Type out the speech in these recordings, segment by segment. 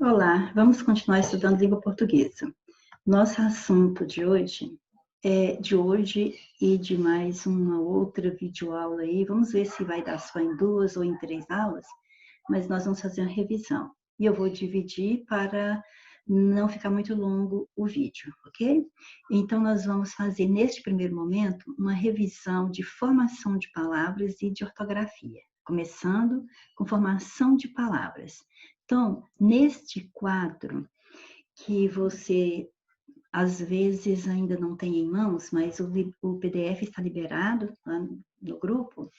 Olá, vamos continuar estudando língua portuguesa. Nosso assunto de hoje é de hoje e de mais uma outra videoaula aí. Vamos ver se vai dar só em 2 ou em 3 aulas, mas nós vamos fazer uma revisão. E eu vou dividir para não ficar muito longo o vídeo, ok? Então, nós vamos fazer, neste primeiro momento, uma revisão de formação de palavras e de ortografia, começando com formação de palavras. Então, neste quadro, que você às vezes ainda não tem em mãos, mas o PDF está liberado lá no grupo,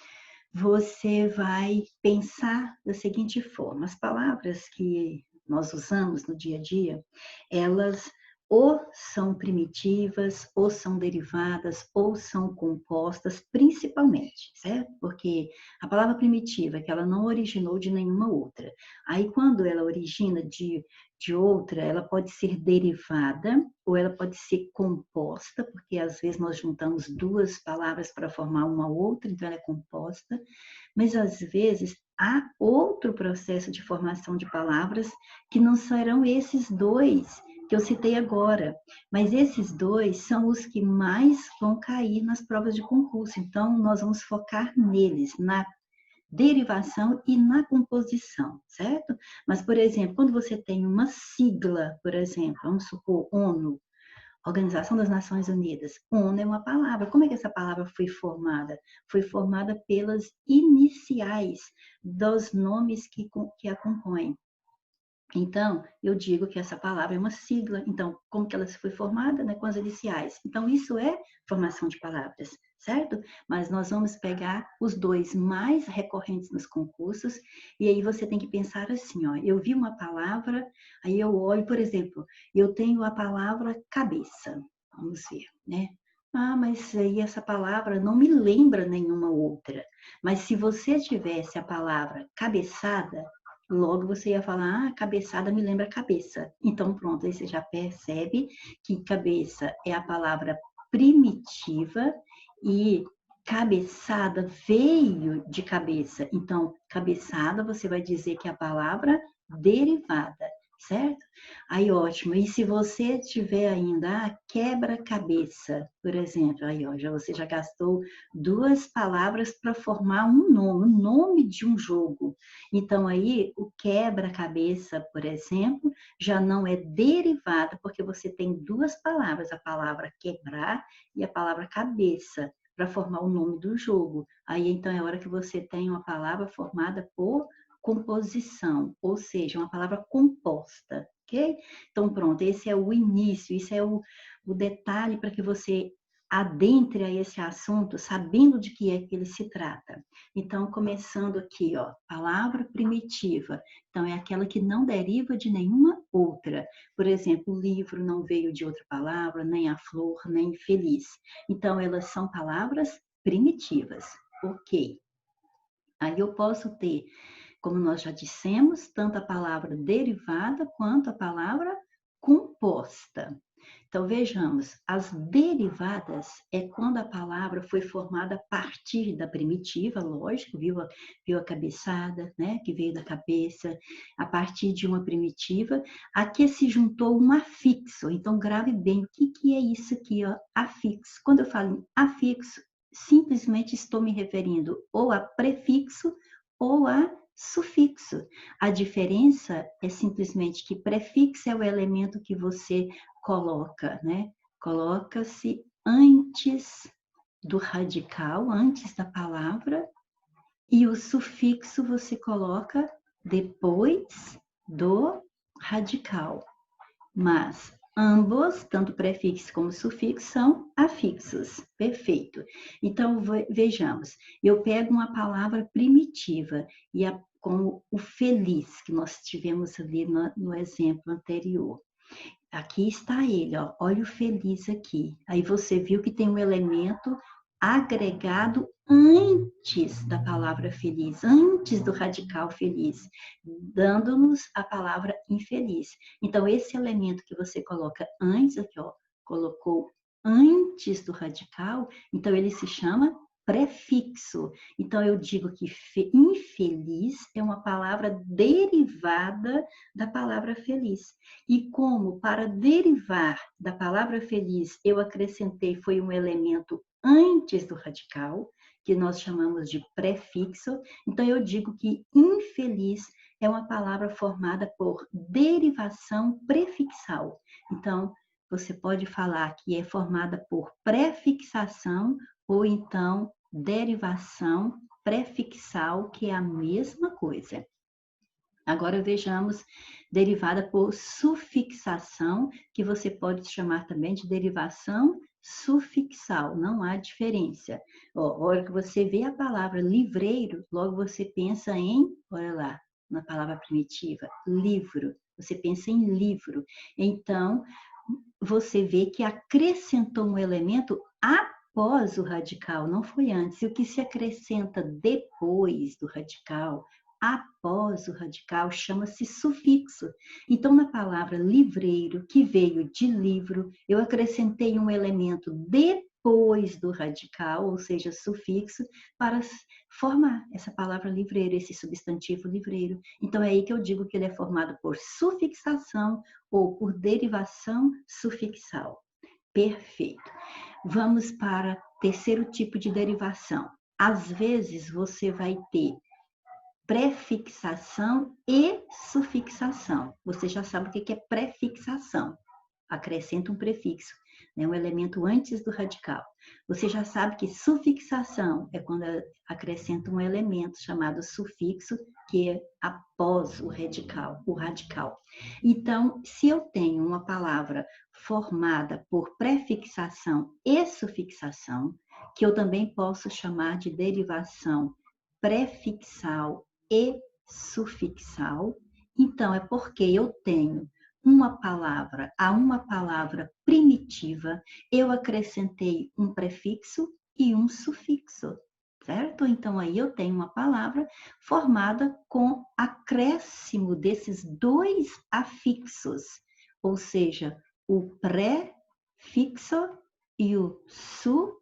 você vai pensar da seguinte forma: as palavras que nós usamos no dia a dia, elas ou são primitivas, ou são derivadas, ou são compostas, principalmente, certo? Porque a palavra primitiva é que ela não originou de nenhuma outra. Aí, quando ela origina de outra, ela pode ser derivada, ou ela pode ser composta, porque às vezes nós juntamos duas palavras para formar uma outra, então ela é composta, mas às vezes há outro processo de formação de palavras que não serão esses dois que eu citei agora, mas esses dois são os que mais vão cair nas provas de concurso, então nós vamos focar neles, na derivação e na composição, certo? Mas, por exemplo, quando você tem uma sigla, por exemplo, vamos supor ONU, Organização das Nações Unidas. ONU é uma palavra. Como é que essa palavra foi formada? Foi formada pelas iniciais dos nomes que a compõem. Então, eu digo que essa palavra é uma sigla. Então, como que ela foi formada? Né, com as iniciais. Então, isso é formação de palavras, certo? Mas nós vamos pegar os dois mais recorrentes nos concursos, e aí você tem que pensar assim, ó, eu vi uma palavra, aí eu olho, por exemplo, eu tenho a palavra cabeça. Vamos ver, né? Ah, mas aí essa palavra não me lembra nenhuma outra. Mas se você tivesse a palavra cabeçada, logo você ia falar, ah, cabeçada me lembra cabeça. Então, pronto, aí você já percebe que cabeça é a palavra primitiva e cabeçada veio de cabeça. Então, cabeçada você vai dizer que é a palavra derivada, certo? Aí, ótimo. E se você tiver ainda quebra-cabeça, por exemplo, aí, ó, você já gastou duas palavras para formar um nome, o nome de um jogo. Então, aí, o quebra-cabeça, por exemplo, já não é derivada, porque você tem duas palavras, a palavra quebrar e a palavra cabeça, para formar o nome do jogo. Aí, então, é hora que você tem uma palavra formada por composição, ou seja, uma palavra composta, ok? Então, pronto, esse é o início, isso é o detalhe para que você adentre a esse assunto sabendo de que é que ele se trata. Então, começando aqui, ó, palavra primitiva. Então, é aquela que não deriva de nenhuma outra. Por exemplo, o livro não veio de outra palavra, nem a flor, nem feliz. Então, elas são palavras primitivas. Ok. Aí eu posso ter, como nós já dissemos, tanto a palavra derivada quanto a palavra composta. Então, vejamos, as derivadas é quando a palavra foi formada a partir da primitiva, lógico, viu a cabeçada, né, que veio da cabeça, a partir de uma primitiva, a que se juntou um afixo. Então, grave bem, o que é isso aqui, ó, afixo? Quando eu falo em afixo, simplesmente estou me referindo ou a prefixo ou a sufixo. A diferença é simplesmente que prefixo é o elemento que você coloca, né? Coloca-se antes do radical, antes da palavra, e o sufixo você coloca depois do radical. Mas ambos, tanto prefixo como sufixo, são afixos. Perfeito. Então, vejamos. Eu pego uma palavra primitiva, e como o feliz, que nós tivemos ali no exemplo anterior. Aqui está ele, ó. Olha o feliz aqui. Aí você viu que tem um elemento agregado antes da palavra feliz, antes do radical feliz, dando-nos a palavra infeliz. Então, esse elemento que você coloca antes, aqui, ó, colocou antes do radical, então ele se chama prefixo. Então, eu digo que infeliz é uma palavra derivada da palavra feliz. E como para derivar da palavra feliz, eu acrescentei, foi um elemento antes do radical, que nós chamamos de prefixo, então eu digo que infeliz é uma palavra formada por derivação prefixal. Então, você pode falar que é formada por prefixação ou então derivação prefixal, que é a mesma coisa. Agora vejamos derivada por sufixação, que você pode chamar também de derivação sufixal, não há diferença. Ó, a hora que você vê a palavra livreiro, logo você pensa em, olha lá, na palavra primitiva, livro. Você pensa em livro. Então, você vê que acrescentou um elemento após o radical, não foi antes. E o que se acrescenta depois do radical, após o radical, chama-se sufixo. Então, na palavra livreiro, que veio de livro, eu acrescentei um elemento depois do radical, ou seja, sufixo, para formar essa palavra livreiro, esse substantivo livreiro. Então, é aí que eu digo que ele é formado por sufixação ou por derivação sufixal. Perfeito. Vamos para o terceiro tipo de derivação. Às vezes, você vai ter prefixação e sufixação. Você já sabe o que é prefixação. Acrescenta um prefixo, né, um elemento antes do radical. Você já sabe que sufixação é quando acrescenta um elemento chamado sufixo, que é após o radical. Então, se eu tenho uma palavra formada por prefixação e sufixação, que eu também posso chamar de derivação prefixal e sufixal, então é porque eu tenho a uma palavra primitiva, eu acrescentei um prefixo e um sufixo, certo? Então, aí eu tenho uma palavra formada com acréscimo desses dois afixos, ou seja, o prefixo e o sufixo.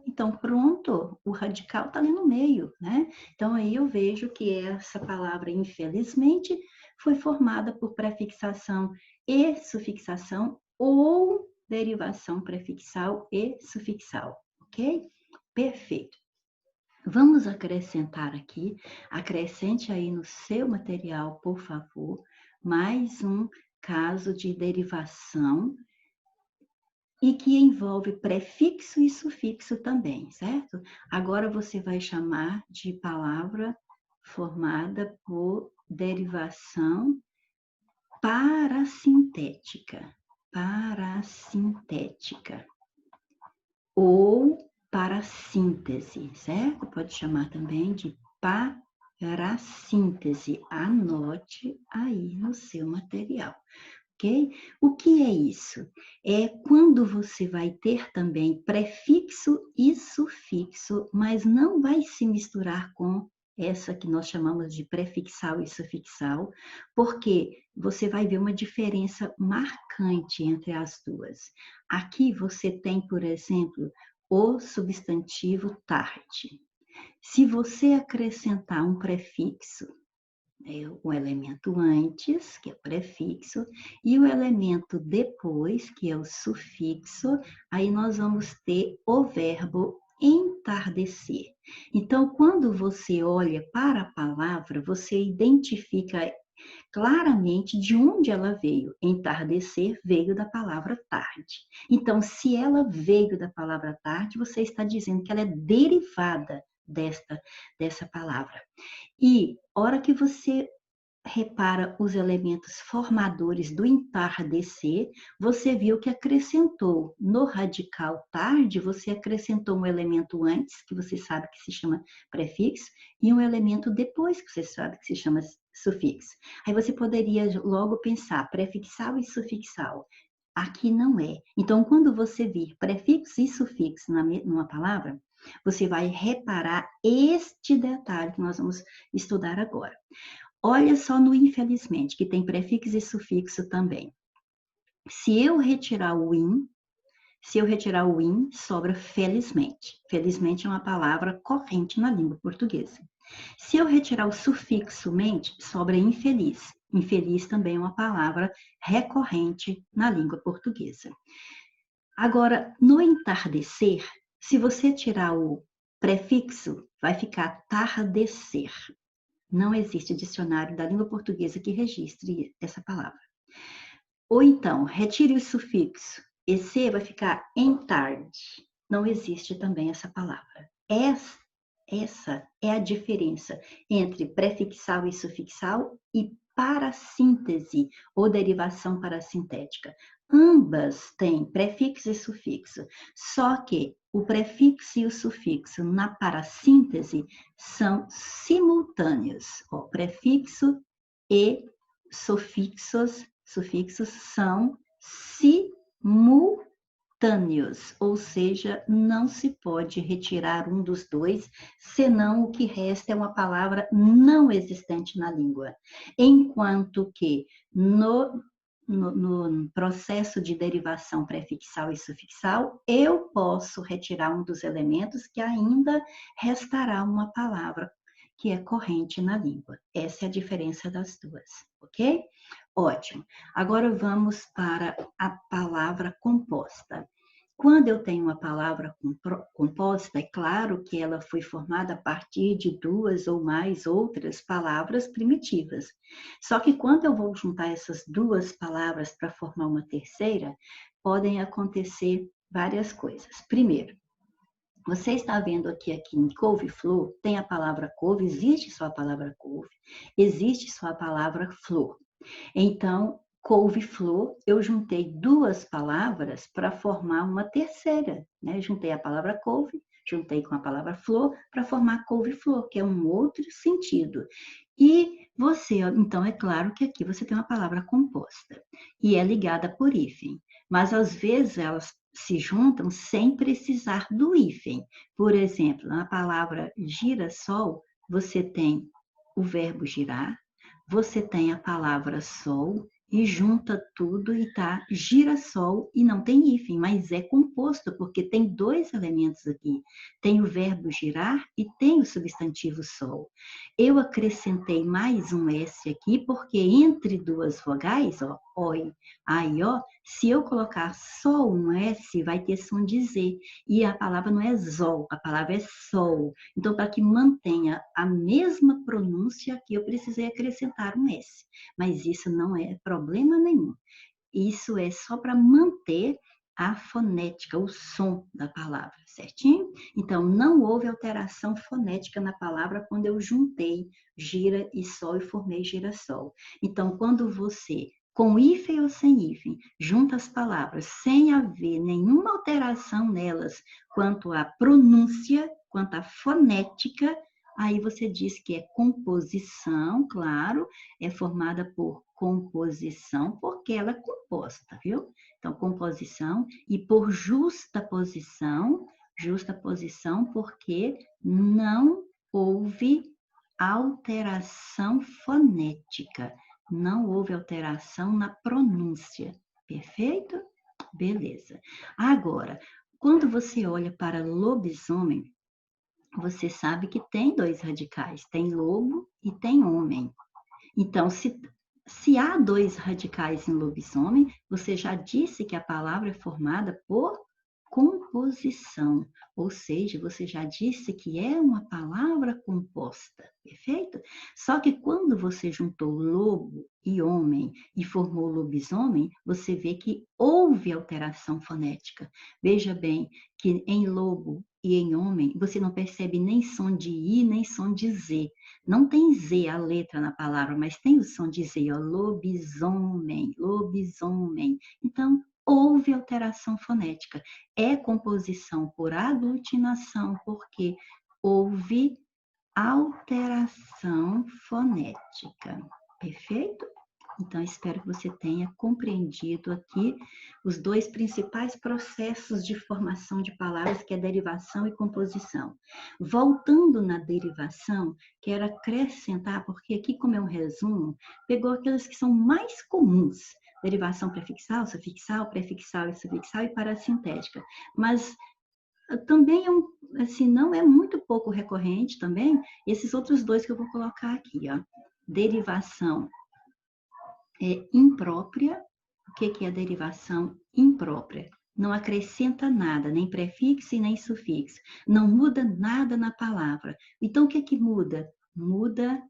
Então, pronto, o radical está ali no meio, né? Então, aí eu vejo que essa palavra, infelizmente, foi formada por prefixação e sufixação ou derivação prefixal e sufixal, ok? Perfeito. Vamos acrescentar aqui, acrescente aí no seu material, por favor, mais um caso de derivação e que envolve prefixo e sufixo também, certo? Agora você vai chamar de palavra formada por derivação parasintética, ou parassíntese, certo? Pode chamar também de parassíntese. Anote aí no seu material, ok? O que é isso? É quando você vai ter também prefixo e sufixo, mas não vai se misturar com essa que nós chamamos de prefixal e sufixal, porque você vai ver uma diferença marcante entre as duas. Aqui você tem, por exemplo, o substantivo tarde. Se você acrescentar um prefixo, o elemento antes, que é o prefixo, e o elemento depois, que é o sufixo, aí nós vamos ter o verbo entardecer. Então, quando você olha para a palavra, você identifica claramente de onde ela veio. Entardecer veio da palavra tarde. Então, se ela veio da palavra tarde, você está dizendo que ela é derivada dessa palavra. E, hora que você repara os elementos formadores do entardecer, você viu que acrescentou no radical tarde, você acrescentou um elemento antes, que você sabe que se chama prefixo, e um elemento depois, que você sabe que se chama sufixo. Aí você poderia logo pensar prefixal e sufixal. Aqui não é. Então, quando você vir prefixo e sufixo numa palavra, você vai reparar este detalhe que nós vamos estudar agora. Olha só no infelizmente, que tem prefixo e sufixo também. Se eu retirar o in, Se eu retirar o in, sobra felizmente. Felizmente é uma palavra corrente na língua portuguesa. Se eu retirar o sufixo mente, sobra infeliz. Infeliz também é uma palavra recorrente na língua portuguesa. Agora, no entardecer, se você tirar o prefixo, vai ficar tardecer. Não existe dicionário da língua portuguesa que registre essa palavra. Ou então, retire o sufixo. Esse vai ficar entarde. Não existe também essa palavra. Essa é a diferença entre prefixal e sufixal e parassíntese ou derivação parassintética. Ambas têm prefixo e sufixo, só que o prefixo e o sufixo na parassíntese são simultâneos. O prefixo e sufixos são simultâneos, ou seja, não se pode retirar um dos dois, senão o que resta é uma palavra não existente na língua. Enquanto que no processo de derivação prefixal e sufixal, eu posso retirar um dos elementos que ainda restará uma palavra que é corrente na língua. Essa é a diferença das duas, ok? Ótimo. Agora vamos para a palavra composta. Quando eu tenho uma palavra composta, é claro que ela foi formada a partir de duas ou mais outras palavras primitivas. Só que quando eu vou juntar essas duas palavras para formar uma terceira, podem acontecer várias coisas. Primeiro, você está vendo aqui em couve-flor, tem a palavra couve, existe só a palavra couve, existe só a palavra flor. Então, couve-flor, eu juntei duas palavras para formar uma terceira, né? Juntei a palavra couve, juntei com a palavra flor para formar couve-flor, que é um outro sentido. E você, então, é claro que aqui você tem uma palavra composta e é ligada por hífen, mas às vezes elas se juntam sem precisar do hífen. Por exemplo, na palavra girassol, você tem o verbo girar, você tem a palavra sol e junta tudo e tá girassol e não tem hífen, mas é composto porque tem dois elementos aqui. Tem o verbo girar e tem o substantivo sol. Eu acrescentei mais um S aqui porque entre duas vogais, ó, oi, aí, ó, se eu colocar só um S, vai ter som de Z. E a palavra não é zol, a palavra é sol. Então, para que mantenha a mesma pronúncia, aqui eu precisei acrescentar um S. Mas isso não é problema nenhum. Isso é só para manter a fonética, o som da palavra, certinho? Então, não houve alteração fonética na palavra quando eu juntei gira e sol e formei girassol. Então, quando você, com hífen ou sem hífen, junta as palavras sem haver nenhuma alteração nelas quanto à pronúncia, quanto à fonética, aí você diz que é composição, claro, é formada por composição, porque ela é composta, viu? Então, composição, e por justa posição porque não houve alteração fonética, não houve alteração na pronúncia, perfeito? Beleza. Agora, quando você olha para lobisomem, você sabe que tem dois radicais, tem lobo e tem homem. Então, se há dois radicais em lobisomem, você já disse que a palavra é formada por composição, ou seja, você já disse que é uma palavra composta, perfeito? Só que quando você juntou lobo e homem e formou lobisomem, você vê que houve alteração fonética. Veja bem que em lobo e em homem, você não percebe nem som de I, nem som de Z. Não tem Z a letra na palavra, mas tem o som de Z, ó, lobisomem, lobisomem. Então, houve alteração fonética. É composição por aglutinação, porque houve alteração fonética. Perfeito? Então, espero que você tenha compreendido aqui os dois principais processos de formação de palavras, que é derivação e composição. Voltando na derivação, quero acrescentar, porque aqui, como é um resumo, pegou aquelas que são mais comuns, derivação prefixal, sufixal, prefixal e sufixal e parassintética. Mas também assim, não é muito pouco recorrente também esses outros dois que eu vou colocar aqui, ó. Derivação imprópria. O que é a derivação imprópria? Não acrescenta nada, nem prefixo e nem sufixo. Não muda nada na palavra. Então, o que muda? Muda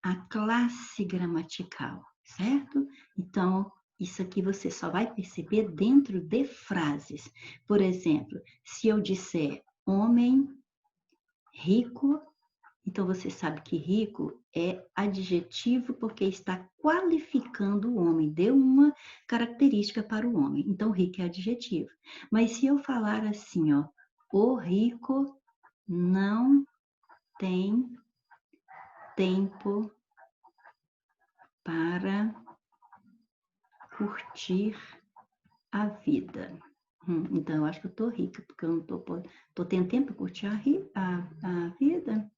a classe gramatical, certo? Então, isso aqui você só vai perceber dentro de frases. Por exemplo, se eu disser homem rico, então você sabe que rico é adjetivo porque está qualificando o homem, deu uma característica para o homem. Então, rico é adjetivo. Mas se eu falar assim, ó, o rico não tem tempo para curtir a vida. Então, eu acho que eu tô rica, porque eu não tô tendo tempo para curtir a vida.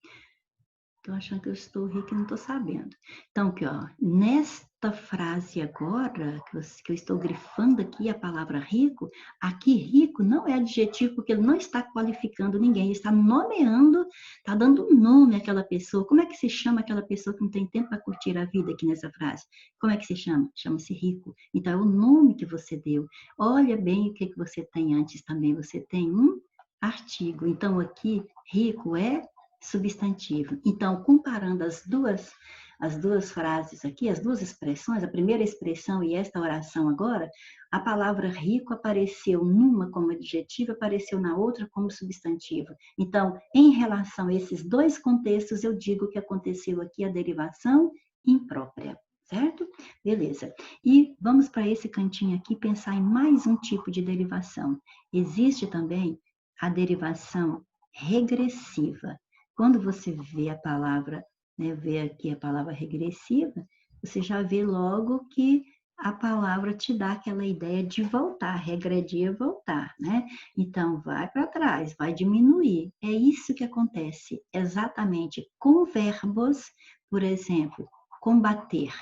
Estou achando que eu estou rica e não estou sabendo. Então, aqui, ó, nesta frase agora, que eu estou grifando aqui a palavra rico, aqui rico não é adjetivo, porque ele não está qualificando ninguém, ele está nomeando, está dando um nome àquela pessoa. Como é que se chama aquela pessoa que não tem tempo para curtir a vida aqui nessa frase? Como é que se chama? Chama-se rico. Então, é o nome que você deu. Olha bem o que você tem antes também. Você tem um artigo. Então, aqui, rico é substantivo. Então, comparando as duas frases aqui, as duas expressões, a primeira expressão e esta oração agora, a palavra rico apareceu numa como adjetivo, apareceu na outra como substantivo. Então, em relação a esses dois contextos, eu digo que aconteceu aqui a derivação imprópria, certo? Beleza. E vamos para esse cantinho aqui pensar em mais um tipo de derivação. Existe também a derivação regressiva. Quando você vê a palavra, né, vê aqui a palavra regressiva, você já vê logo que a palavra te dá aquela ideia de voltar, regredir é voltar, né? Então, vai para trás, vai diminuir. É isso que acontece exatamente com verbos, por exemplo, combater.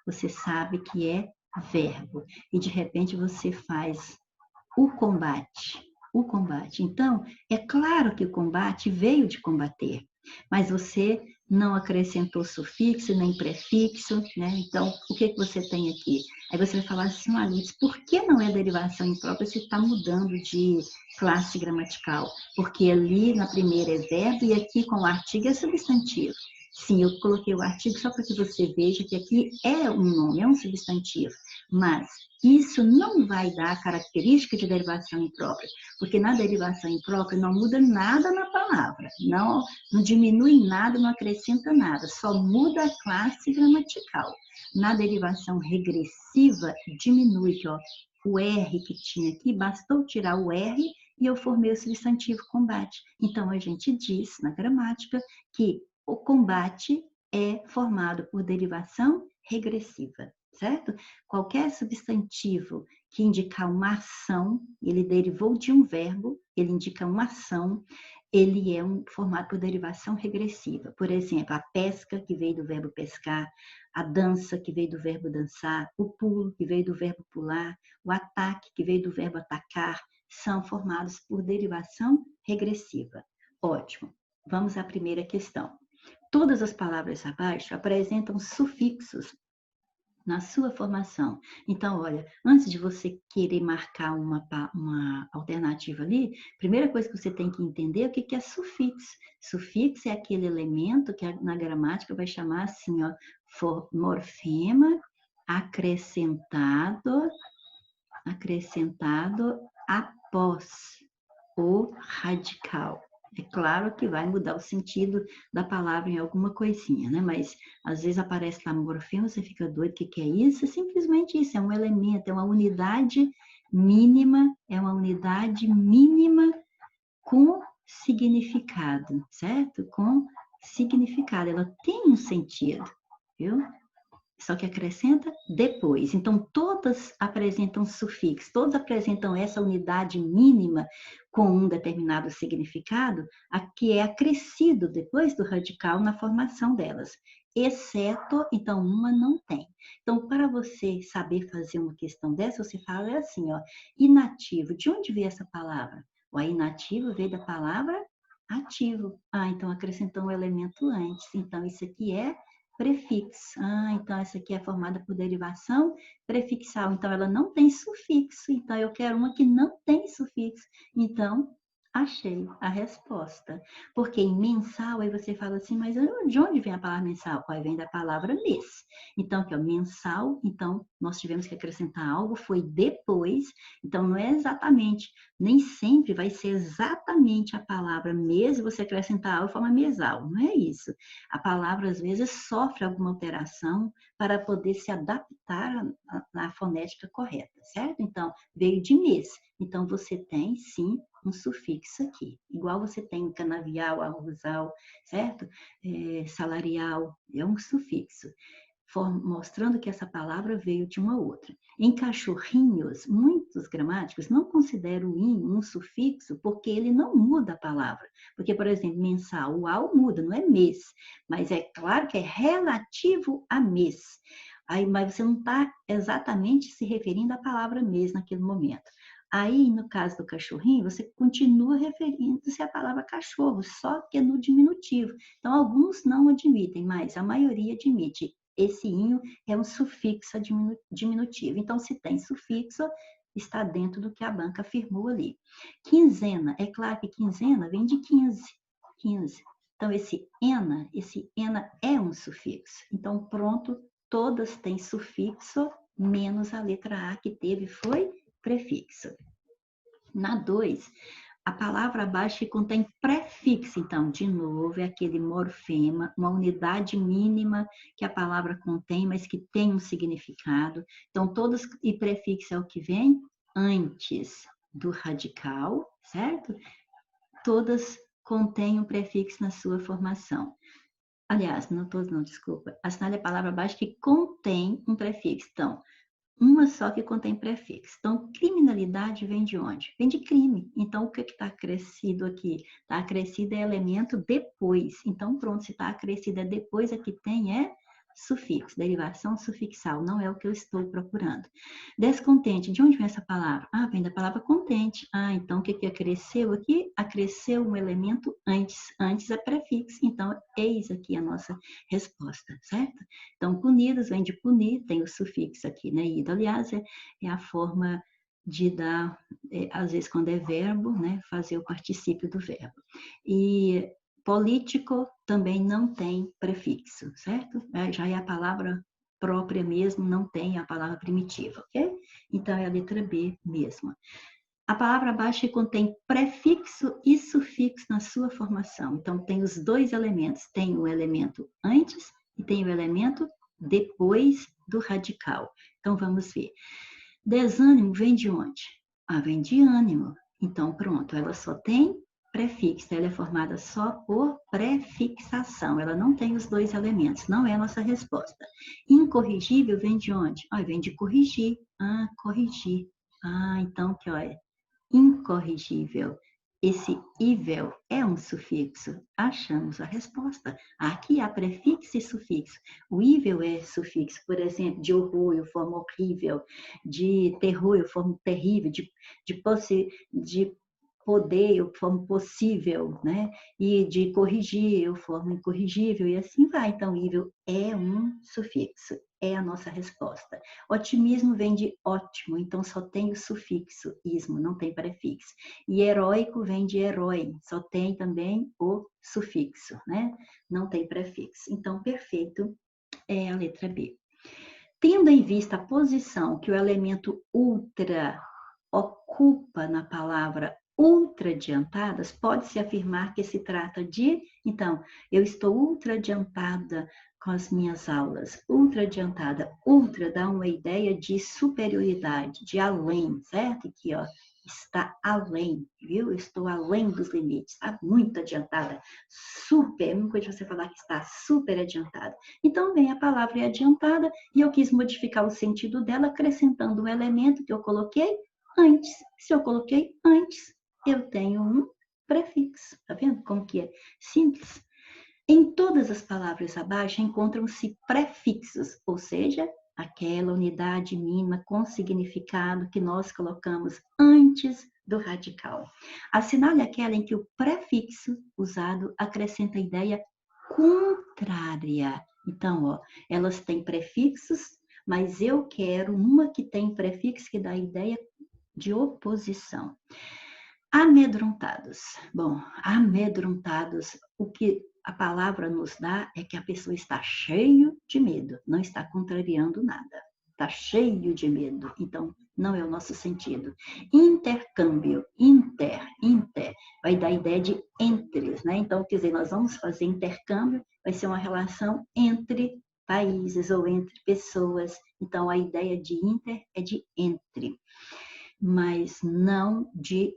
Você sabe que é verbo e de repente você faz o combate. O combate. Então, é claro que o combate veio de combater, mas você não acrescentou sufixo nem prefixo, né? Então, o que você tem aqui? Aí você vai falar assim, Alice, por que não é derivação imprópria se está mudando de classe gramatical? Porque ali na primeira é verbo e aqui com o artigo é substantivo. Sim, eu coloquei o artigo só para que você veja que aqui é um nome, é um substantivo, mas isso não vai dar característica de derivação imprópria, porque na derivação imprópria não muda nada na palavra, não diminui nada, não acrescenta nada, só muda a classe gramatical. Na derivação regressiva, diminui, que, ó, o R que tinha aqui, bastou tirar o R e eu formei o substantivo combate. Então, a gente diz na gramática que o combate é formado por derivação regressiva, certo? Qualquer substantivo que indicar uma ação, ele derivou de um verbo, ele indica uma ação, ele é formado por derivação regressiva. Por exemplo, a pesca, que veio do verbo pescar, a dança, que veio do verbo dançar, o pulo, que veio do verbo pular, o ataque, que veio do verbo atacar, são formados por derivação regressiva. Ótimo. Vamos à primeira questão. Todas as palavras abaixo apresentam sufixos na sua formação. Então, olha, antes de você querer marcar uma alternativa ali, primeira coisa que você tem que entender é o que é sufixo. Sufixo é aquele elemento que na gramática vai chamar assim, ó, morfema acrescentado após o radical. É claro que vai mudar o sentido da palavra em alguma coisinha, né? Mas às vezes aparece lá morfema, você fica doido, o que é isso? É simplesmente isso, é um elemento, é uma unidade mínima com significado, certo? Com significado, ela tem um sentido, viu? Só que acrescenta depois. Então, todas apresentam sufixo, todas apresentam essa unidade mínima com um determinado significado, a que é acrescido depois do radical na formação delas. exceto, então uma não tem. Então, para você saber fazer uma questão dessa, você fala assim, ó, inativo. De onde veio essa palavra? O inativo veio da palavra ativo. Ah, então acrescentou um elemento antes. Então, isso aqui é prefixo. Ah, então essa aqui é formada por derivação prefixal. Então, ela não tem sufixo. Então, eu quero uma que não tem sufixo. Então, achei a resposta. Porque em mensal, aí você fala assim, mas de onde vem a palavra mensal? Aí vem da palavra mês. Então, que é mensal, então nós tivemos que acrescentar algo, foi depois. Então, não é exatamente, nem sempre vai ser exatamente a palavra mês e você acrescentar algo de forma mesal. Não é isso. A palavra, às vezes, sofre alguma alteração para poder se adaptar à fonética correta, certo? Então, veio de mês. Então, você tem, sim, um sufixo aqui. Igual você tem canavial, arrozal, certo? Salarial, é um sufixo. Mostrando que essa palavra veio de uma outra. Em cachorrinhos, muitos gramáticos não consideram o in um sufixo porque ele não muda a palavra. Porque, por exemplo, mensal, o ao muda, não é mês. Mas é claro que é relativo a mês. Aí, mas você não está exatamente se referindo à palavra mês naquele momento. Aí, no caso do cachorrinho, você continua referindo-se à palavra cachorro, só que é no diminutivo. Então, alguns não admitem, mas a maioria admite. Esse inho é um sufixo diminutivo. Então, se tem sufixo, está dentro do que a banca afirmou ali. Quinzena, é claro que quinzena vem de 15. 15. Então, esse ena é um sufixo. Então, pronto, todas têm sufixo, menos a letra A que teve, foi prefixo. Na 2, a palavra abaixo que contém prefixo, então, de novo, é aquele morfema, uma unidade mínima que a palavra contém, mas que tem um significado. Então, todos, e prefixo é o que vem antes do radical, certo? Todas contêm um prefixo na sua formação. Aliás, não todos não, desculpa. Assinale a palavra abaixo que contém um prefixo. Então, uma só que contém prefixo. Então, criminalidade vem de onde? Vem de crime. Então, o que está acrescido aqui? Está acrescido é elemento depois. Então, pronto, se está acrescido é depois, aqui tem é sufixo, derivação sufixal, não é o que eu estou procurando. Descontente, de onde vem essa palavra? Ah, vem da palavra contente. Ah, então o que acresceu aqui? Acresceu um elemento antes. Antes é prefixo. Então, eis aqui a nossa resposta, certo? Então, punidos vem de punir, tem o sufixo aqui, né? Ido, aliás, é a forma de dar, às vezes quando é verbo, né? Fazer o particípio do verbo. E político também não tem prefixo, certo? Já é a palavra própria mesmo, não tem a palavra primitiva, ok? Então, é a letra B mesmo. A palavra abaixo contém prefixo e sufixo na sua formação. Então, tem os dois elementos. Tem o elemento antes e tem o elemento depois do radical. Então, vamos ver. Desânimo vem de onde? Ah, vem de ânimo. Então, pronto, ela só tem prefixo, ela é formada só por prefixação, ela não tem os dois elementos, não é a nossa resposta. Incorrigível vem de onde? Ah, vem de corrigir. Ah, corrigir. Ah, então, que olha, incorrigível. Esse ível é um sufixo. Achamos a resposta. Aqui há prefixo e sufixo. O ível é sufixo, por exemplo, de horror eu formo horrível, de terror eu formo terrível, de poder eu formo possível, né? E de corrigir eu formo incorrigível e assim vai. Então, ível é um sufixo, é a nossa resposta. Otimismo vem de ótimo, então só tem o sufixo ismo, não tem prefixo. E heróico vem de herói, só tem também o sufixo, né? Não tem prefixo. Então, perfeito é a letra B. Tendo em vista a posição que o elemento ultra ocupa na palavra ultra adiantadas, pode-se afirmar que se trata de, então, eu estou ultra adiantada com as minhas aulas. Ultra adiantada, ultra dá uma ideia de superioridade, de além, certo? Aqui, ó, está além, viu? Eu estou além dos limites, está muito adiantada. Super, é uma coisa de você falar que está super adiantada. Então, vem a palavra adiantada e eu quis modificar o sentido dela acrescentando um elemento que eu coloquei antes. Se eu coloquei antes, eu tenho um prefixo. Tá vendo como que é simples? Em todas as palavras abaixo encontram-se prefixos, ou seja, aquela unidade mínima com significado que nós colocamos antes do radical. Assinale aquela em que o prefixo usado acrescenta a ideia contrária. Então, ó, elas têm prefixos, mas eu quero uma que tem prefixo que dá a ideia de oposição. Amedrontados. Bom, amedrontados, o que a palavra nos dá é que a pessoa está cheio de medo, não está contrariando nada. Está cheio de medo, então não é o nosso sentido. Intercâmbio, inter, vai dar a ideia de entre, né? Então, quer dizer, nós vamos fazer intercâmbio, vai ser uma relação entre países ou entre pessoas. Então, a ideia de inter é de entre, mas não de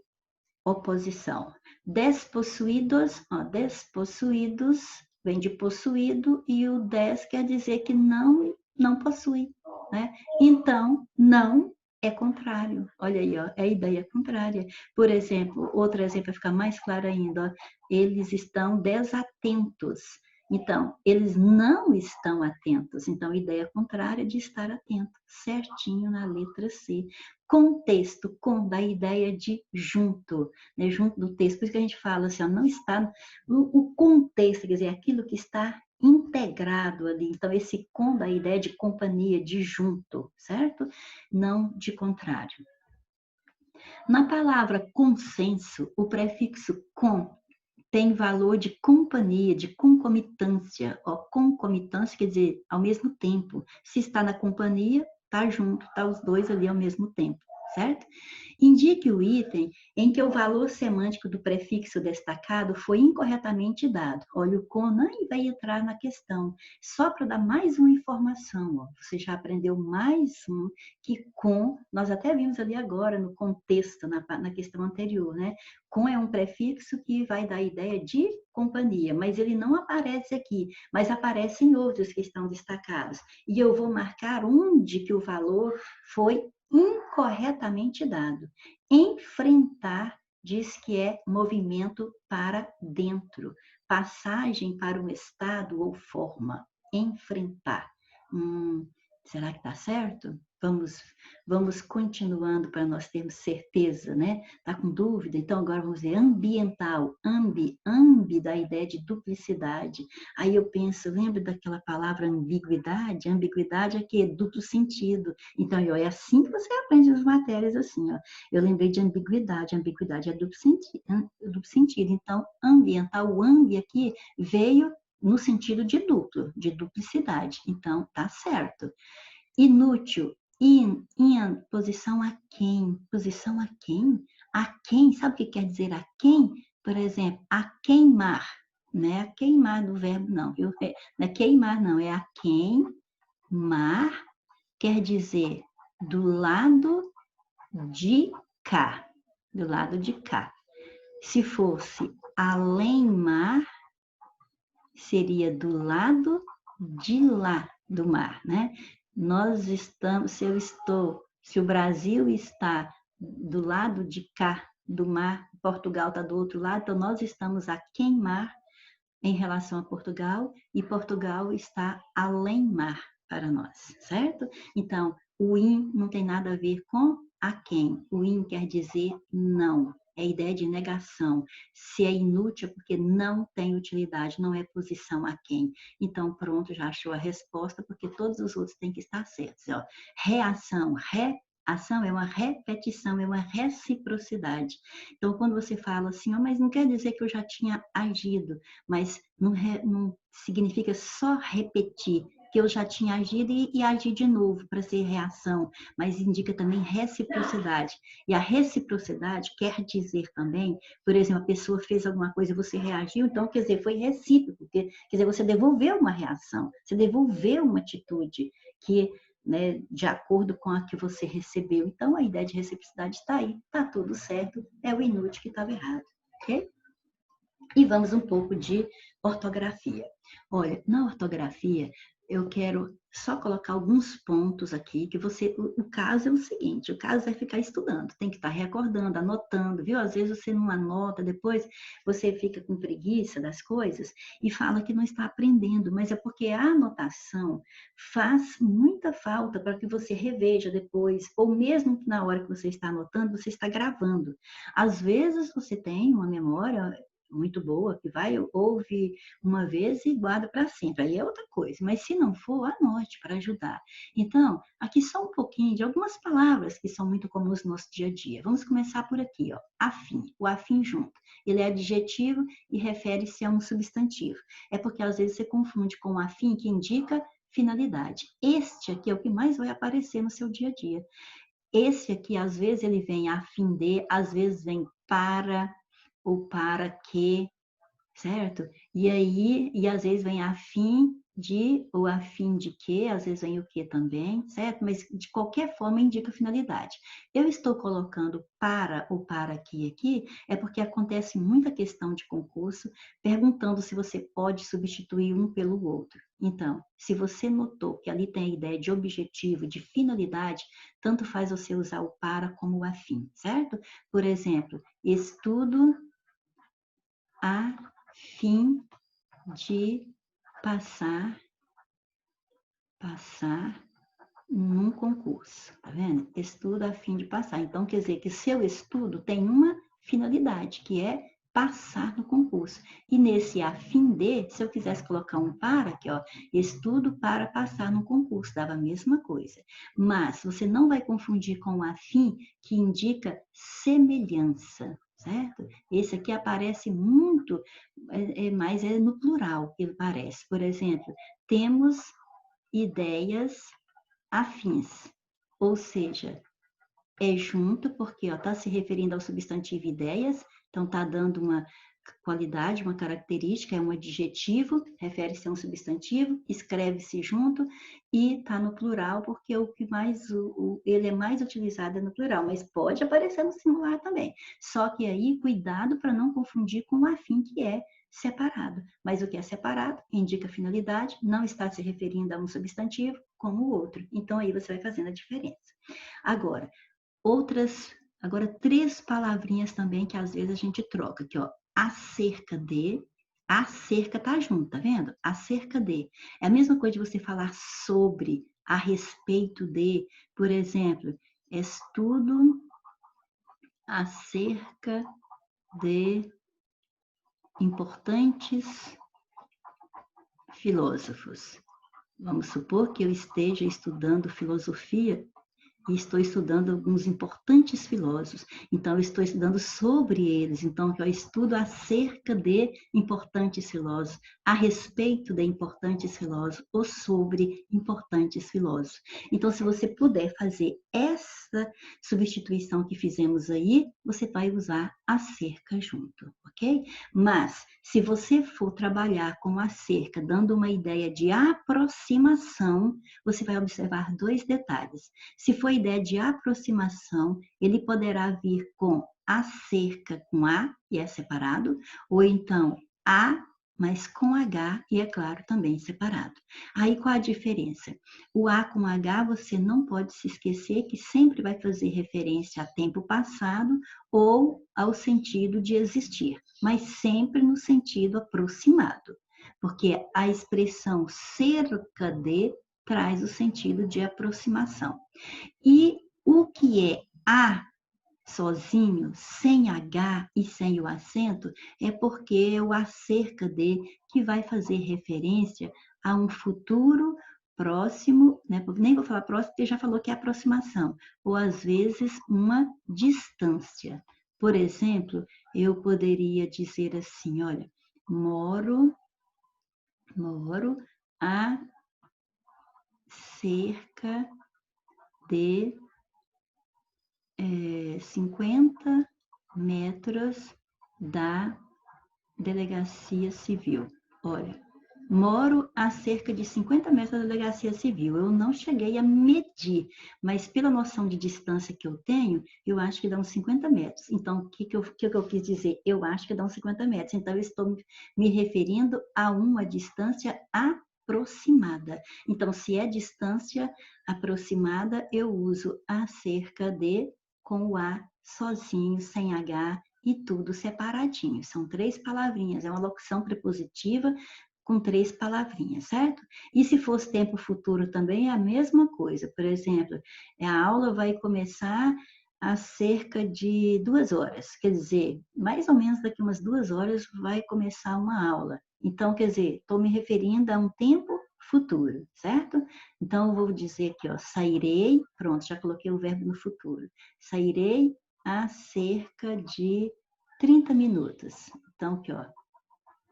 oposição. Despossuídos, ó, despossuídos, vem de possuído, e o des quer dizer que não possui, né? Então, não é contrário. Olha aí, ó, é a ideia contrária. Por exemplo, outro exemplo para ficar mais claro ainda, ó, eles estão desatentos. Então, eles não estão atentos. Então, a ideia contrária de estar atento, certinho na letra C. Contexto, com da ideia de junto, né? Junto do texto. Por isso que a gente fala assim, ó, não está o contexto, quer dizer, aquilo que está integrado ali. Então, esse com da ideia de companhia, de junto, certo? Não de contrário. Na palavra consenso, o prefixo com tem valor de companhia, de concomitância. Ó, concomitância quer dizer ao mesmo tempo. Se está na companhia, está junto, está os dois ali ao mesmo tempo, certo? Indique o item em que o valor semântico do prefixo destacado foi incorretamente dado. Olha, o com nem vai entrar na questão. Só para dar mais uma informação, ó. Você já aprendeu mais um, que com, nós até vimos ali agora no contexto, na questão anterior, né? Com é um prefixo que vai dar a ideia de companhia, mas ele não aparece aqui, mas aparece em outros que estão destacados. E eu vou marcar onde que o valor foi incorretamente dado. Enfrentar diz que é movimento para dentro, passagem para um estado ou forma. Enfrentar. Será que está certo? Vamos continuando para nós termos certeza, né? Tá com dúvida? Então agora vamos ver ambiental, ambi da ideia de duplicidade. Aí eu penso, lembra daquela palavra ambiguidade? Ambiguidade é que é duplo sentido. Então é assim que você aprende as matérias assim, ó. Eu lembrei de ambiguidade é duplo sentido. Então ambiental, o ambi aqui veio no sentido de duplo, de duplicidade. Então tá certo. Inútil, in, posição a quem? Posição a quem? A quem, sabe o que quer dizer a quem? Por exemplo, a queimar, né? A queimar do verbo, não, viu? Não é queimar, não, é a queimar, quer dizer do lado de cá, do lado de cá. Se fosse além mar, seria do lado de lá do mar, né? Nós estamos, se o Brasil está do lado de cá do mar, Portugal está do outro lado, então nós estamos a queimar em relação a Portugal e Portugal está além mar para nós, certo? Então, o in não tem nada a ver com a quem. O in quer dizer não. É a ideia de negação. Se é inútil é porque não tem utilidade, não é posição a quem. Então, pronto, já achou a resposta, porque todos os outros têm que estar certos. Ó, reação, ação é uma repetição, é uma reciprocidade. Então, quando você fala assim, oh, mas não quer dizer que eu já tinha agido, mas não significa só repetir, que eu já tinha agido e agir de novo para ser reação, mas indica também reciprocidade. E a reciprocidade quer dizer também, por exemplo, a pessoa fez alguma coisa e você reagiu, então, quer dizer, foi recíproco, quer dizer, você devolveu uma reação, você devolveu uma atitude que, né, de acordo com a que você recebeu. Então, a ideia de reciprocidade está aí, está tudo certo, é o inútil que estava errado, ok? E vamos um pouco de ortografia. Olha, na ortografia, eu quero só colocar alguns pontos aqui, que você, o caso é o seguinte, o caso é ficar estudando, tem que estar recordando, anotando, viu? Às vezes você não anota, depois você fica com preguiça das coisas e fala que não está aprendendo, mas é porque a anotação faz muita falta para que você reveja depois, ou mesmo que na hora que você está anotando, você está gravando. Às vezes você tem uma memória muito boa, que vai, ouve uma vez e guarda para sempre. Aí é outra coisa. Mas se não for, anote para ajudar. Então, aqui só um pouquinho de algumas palavras que são muito comuns no nosso dia a dia. Vamos começar por aqui, ó. Afim. O afim junto. Ele é adjetivo e refere-se a um substantivo. É porque às vezes você confunde com afim, que indica finalidade. Este aqui é o que mais vai aparecer no seu dia a dia. Esse aqui, às vezes, ele vem a fim de, às vezes vem para ou para que, certo? E às vezes vem a fim de, ou a fim de que, às vezes vem o que também, certo? Mas de qualquer forma indica finalidade. Eu estou colocando para ou para que aqui, é porque acontece muita questão de concurso, perguntando se você pode substituir um pelo outro. Então, se você notou que ali tem a ideia de objetivo, de finalidade, tanto faz você usar o para como o afim, certo? Por exemplo, estudo a fim de passar num concurso, tá vendo? Estudo a fim de passar. Então, quer dizer que seu estudo tem uma finalidade, que é passar no concurso. E nesse a fim de, se eu quisesse colocar um para, aqui, ó, estudo para passar no concurso, dava a mesma coisa. Mas você não vai confundir com o a fim, que indica semelhança, certo? Esse aqui aparece muito, mas é no plural que ele aparece. Por exemplo, temos ideias afins, ou seja, é junto porque está se referindo ao substantivo ideias, então está dando uma qualidade, uma característica, é um adjetivo, refere-se a um substantivo, escreve-se junto e está no plural porque o que mais ele é mais utilizado no plural, mas pode aparecer no singular também. Só que aí cuidado para não confundir com o afim, que é separado. Mas o que é separado indica finalidade, não está se referindo a um substantivo como o outro. Então aí você vai fazendo a diferença. Agora três palavrinhas também que às vezes a gente troca aqui, ó. Acerca de, acerca tá junto, tá vendo? Acerca de. É a mesma coisa de você falar sobre, a respeito de, por exemplo, estudo acerca de importantes filósofos. Vamos supor que eu esteja estudando filosofia e estou estudando alguns importantes filósofos. Então, eu estou estudando sobre eles. Então, eu estudo acerca de importantes filósofos, a respeito de importantes filósofos ou sobre importantes filósofos. Então, se você puder fazer essa substituição que fizemos aí, você vai usar acerca junto, ok? Mas, se você for trabalhar com acerca, dando uma ideia de aproximação, você vai observar dois detalhes. Se for ideia de aproximação, ele poderá vir com acerca com A, e é separado, ou então A, mas com H, e é claro, também separado. Aí qual a diferença? O A com H, você não pode se esquecer que sempre vai fazer referência a tempo passado ou ao sentido de existir, mas sempre no sentido aproximado, porque a expressão cerca de traz o sentido de aproximação. E o que é A sozinho, sem H e sem o acento, é porque é o acerca de que vai fazer referência a um futuro próximo, né? Nem vou falar próximo, porque já falou que é aproximação, ou às vezes uma distância. Por exemplo, eu poderia dizer assim, olha, moro a cerca de 50 metros da delegacia civil. Olha, moro a cerca de 50 metros da delegacia civil. Eu não cheguei a medir, mas pela noção de distância que eu tenho, eu acho que dá uns 50 metros. Então, o que eu quis dizer? Eu acho que dá uns 50 metros. Então, eu estou me referindo a uma distância aproximada. aproximada. Então, se é distância aproximada, eu uso acerca de com o A sozinho, sem H e tudo separadinho. São 3 palavrinhas, é uma locução prepositiva com 3 palavrinhas, certo? E se fosse tempo futuro também é a mesma coisa. Por exemplo, a aula vai começar a cerca de 2 horas. Quer dizer, mais ou menos daqui umas 2 horas vai começar uma aula. Então, quer dizer, estou me referindo a um tempo futuro, certo? Então, eu vou dizer aqui, ó, sairei, pronto, já coloquei o verbo no futuro. Sairei a cerca de 30 minutos. Então, aqui, ó,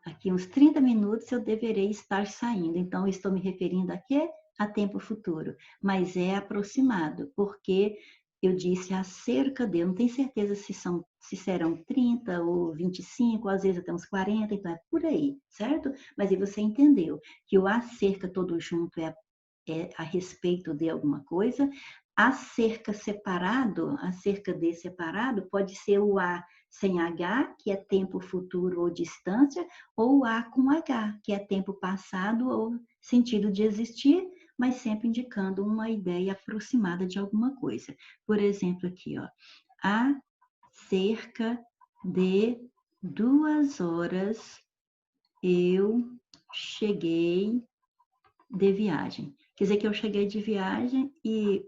aqui uns 30 minutos eu deverei estar saindo. Então, eu estou me referindo a quê? A tempo futuro. Mas é aproximado, porque eu disse acerca de, eu não tenho certeza se serão 30 ou 25, às vezes até uns 40, então é por aí, certo? Mas aí você entendeu que o acerca todo junto é a respeito de alguma coisa, acerca de separado, pode ser o A sem H, que é tempo futuro ou distância, ou o A com H, que é tempo passado ou sentido de existir, mas sempre indicando uma ideia aproximada de alguma coisa. Por exemplo, aqui, ó, há cerca de 2 horas eu cheguei de viagem. Quer dizer que eu cheguei de viagem e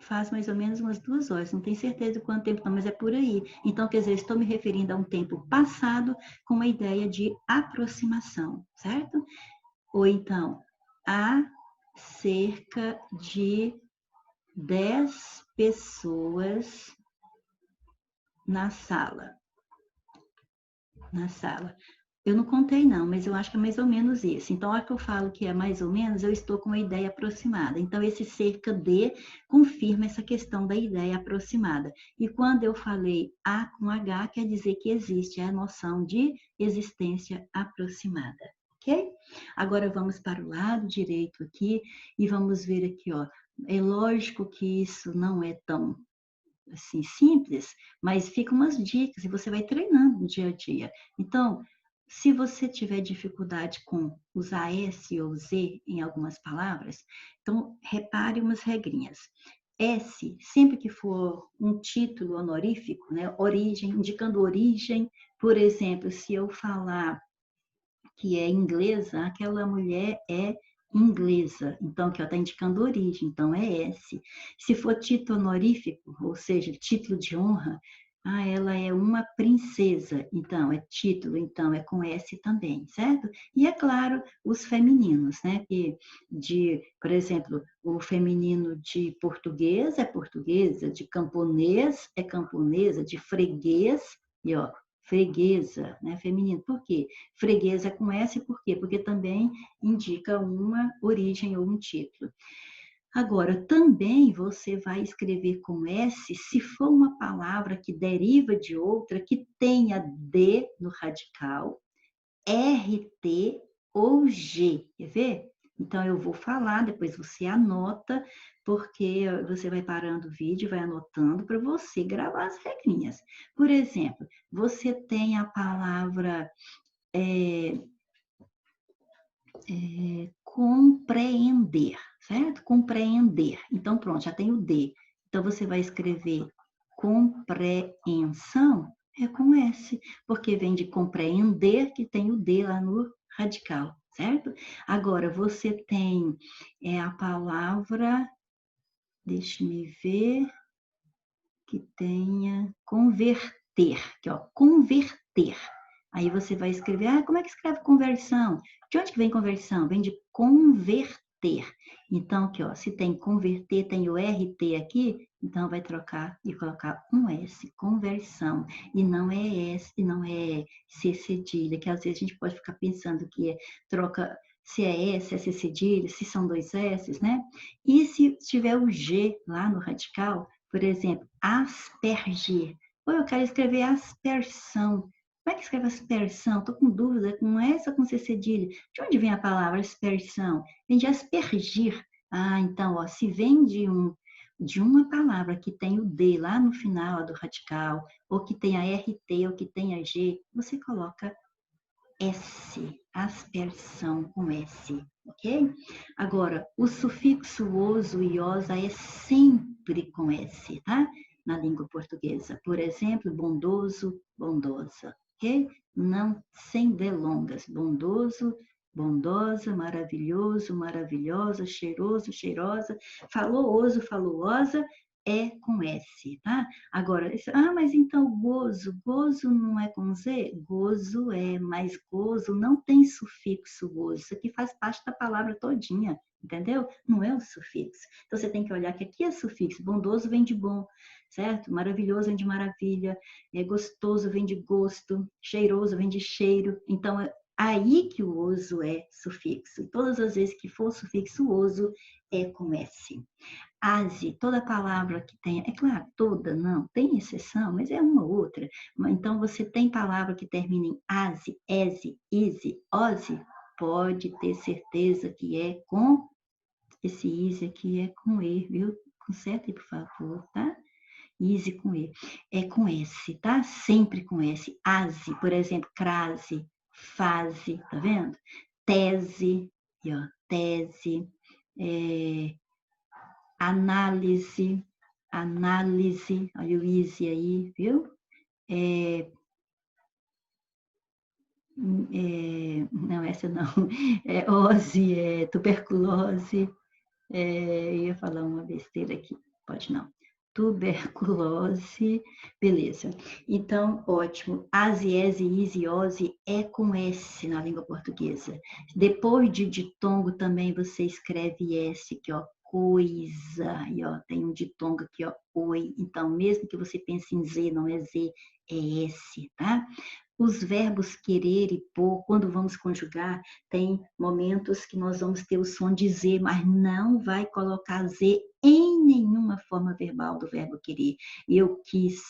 faz mais ou menos umas 2 horas. Não tenho certeza de quanto tempo não, mas é por aí. Então, quer dizer, estou me referindo a um tempo passado com uma ideia de aproximação, certo? Ou então, há cerca de 10 pessoas na sala. Na sala. Eu não contei não, mas eu acho que é mais ou menos isso. Então, a hora que eu falo que é mais ou menos, eu estou com uma ideia aproximada. Então, esse cerca de confirma essa questão da ideia aproximada. E quando eu falei A com H, quer dizer que existe a noção de existência aproximada. Ok? Agora vamos para o lado direito aqui e vamos ver aqui, ó. É lógico que isso não é tão assim simples, mas ficam umas dicas e você vai treinando no dia a dia. Então, se você tiver dificuldade com usar S ou Z em algumas palavras, então repare umas regrinhas. S, sempre que for um título honorífico, né, origem, indicando origem, por exemplo, se eu falar que é inglesa, aquela mulher é inglesa. Então, aqui está indicando origem, então é S. Se for título honorífico, ou seja, título de honra, ela é uma princesa, então é título, então é com S também, certo? E é claro, os femininos, né? Por exemplo, o feminino de português é portuguesa, de camponês é camponesa, de freguês, e ó, freguesa, né? Feminino. Por quê? Freguesa com S, por quê? Porque também indica uma origem ou um título. Agora, também você vai escrever com S se for uma palavra que deriva de outra que tenha D no radical, RT ou G. Quer ver? Então, eu vou falar, depois você anota, porque você vai parando o vídeo, vai anotando para você gravar as regrinhas. Por exemplo, você tem a palavra compreender, certo? Compreender. Então, pronto, já tem o D. Então, você vai escrever compreensão, é com S, porque vem de compreender, que tem o D lá no radical, certo? Agora, você tem a palavra, deixe-me ver, que tenha converter, que ó, converter. Aí você vai escrever, como é que escreve conversão? De onde que vem conversão? Vem de converter. Então, aqui, ó, se tem converter, tem o RT aqui, então vai trocar e colocar um S, conversão. E não é S, e não é C cedilha, que às vezes a gente pode ficar pensando que troca se é S, se é cedilha, se são 2 S, né? E se tiver o G lá no radical, por exemplo, aspergir. Ou eu quero escrever aspersão. Como é que escreve aspersão? Estou com dúvida, com essa ou com C cedilha. De onde vem a palavra aspersão? Vem de aspergir. Então, ó, se vem de uma palavra que tem o D lá no final do radical, ou que tem a RT, ou que tem a G, você coloca S, aspersão com S, ok? Agora, o sufixo oso e osa é sempre com S, tá? Na língua portuguesa. Por exemplo, bondoso, bondosa, ok? Não, sem delongas. Bondoso, bondosa, maravilhoso, maravilhosa, cheiroso, cheirosa. Falou oso, falou osa, é com S, tá? Agora, mas então gozo, gozo não é com Z? Gozo é, mas gozo não tem sufixo gozo, isso aqui faz parte da palavra todinha, entendeu? Não é o sufixo. Então você tem que olhar que aqui é sufixo, bondoso vem de bom, certo? Maravilhoso vem de maravilha, gostoso vem de gosto, cheiroso vem de cheiro, então é aí que o oso é sufixo. Todas as vezes que for sufixo oso, é com S. Ase, toda palavra que tenha, é claro, toda não, tem exceção, mas é uma ou outra. Então, você tem palavra que termina em ase, ese, ise, ose, pode ter certeza que é com, esse ise aqui é com E, viu? Conserta aí, por favor, tá? Ise com E. É com S, tá? Sempre com S. Ase, por exemplo, crase, fase, tá vendo? Tese, e ó, tese, análise, análise, olha o easy aí, viu? Não, essa não, ose, tuberculose, ia falar uma besteira aqui, pode não. Tuberculose, beleza. Então, ótimo. Ase, ese, ise, ose é com S na língua portuguesa. Depois de ditongo também você escreve S, que ó, coisa, e ó, tem um ditongo aqui, ó, oi. Então, mesmo que você pense em Z, não é Z, é S, tá? Os verbos querer e pôr, quando vamos conjugar, tem momentos que nós vamos ter o som de Z, mas não vai colocar Z em nenhuma forma verbal do verbo querer. Eu quis,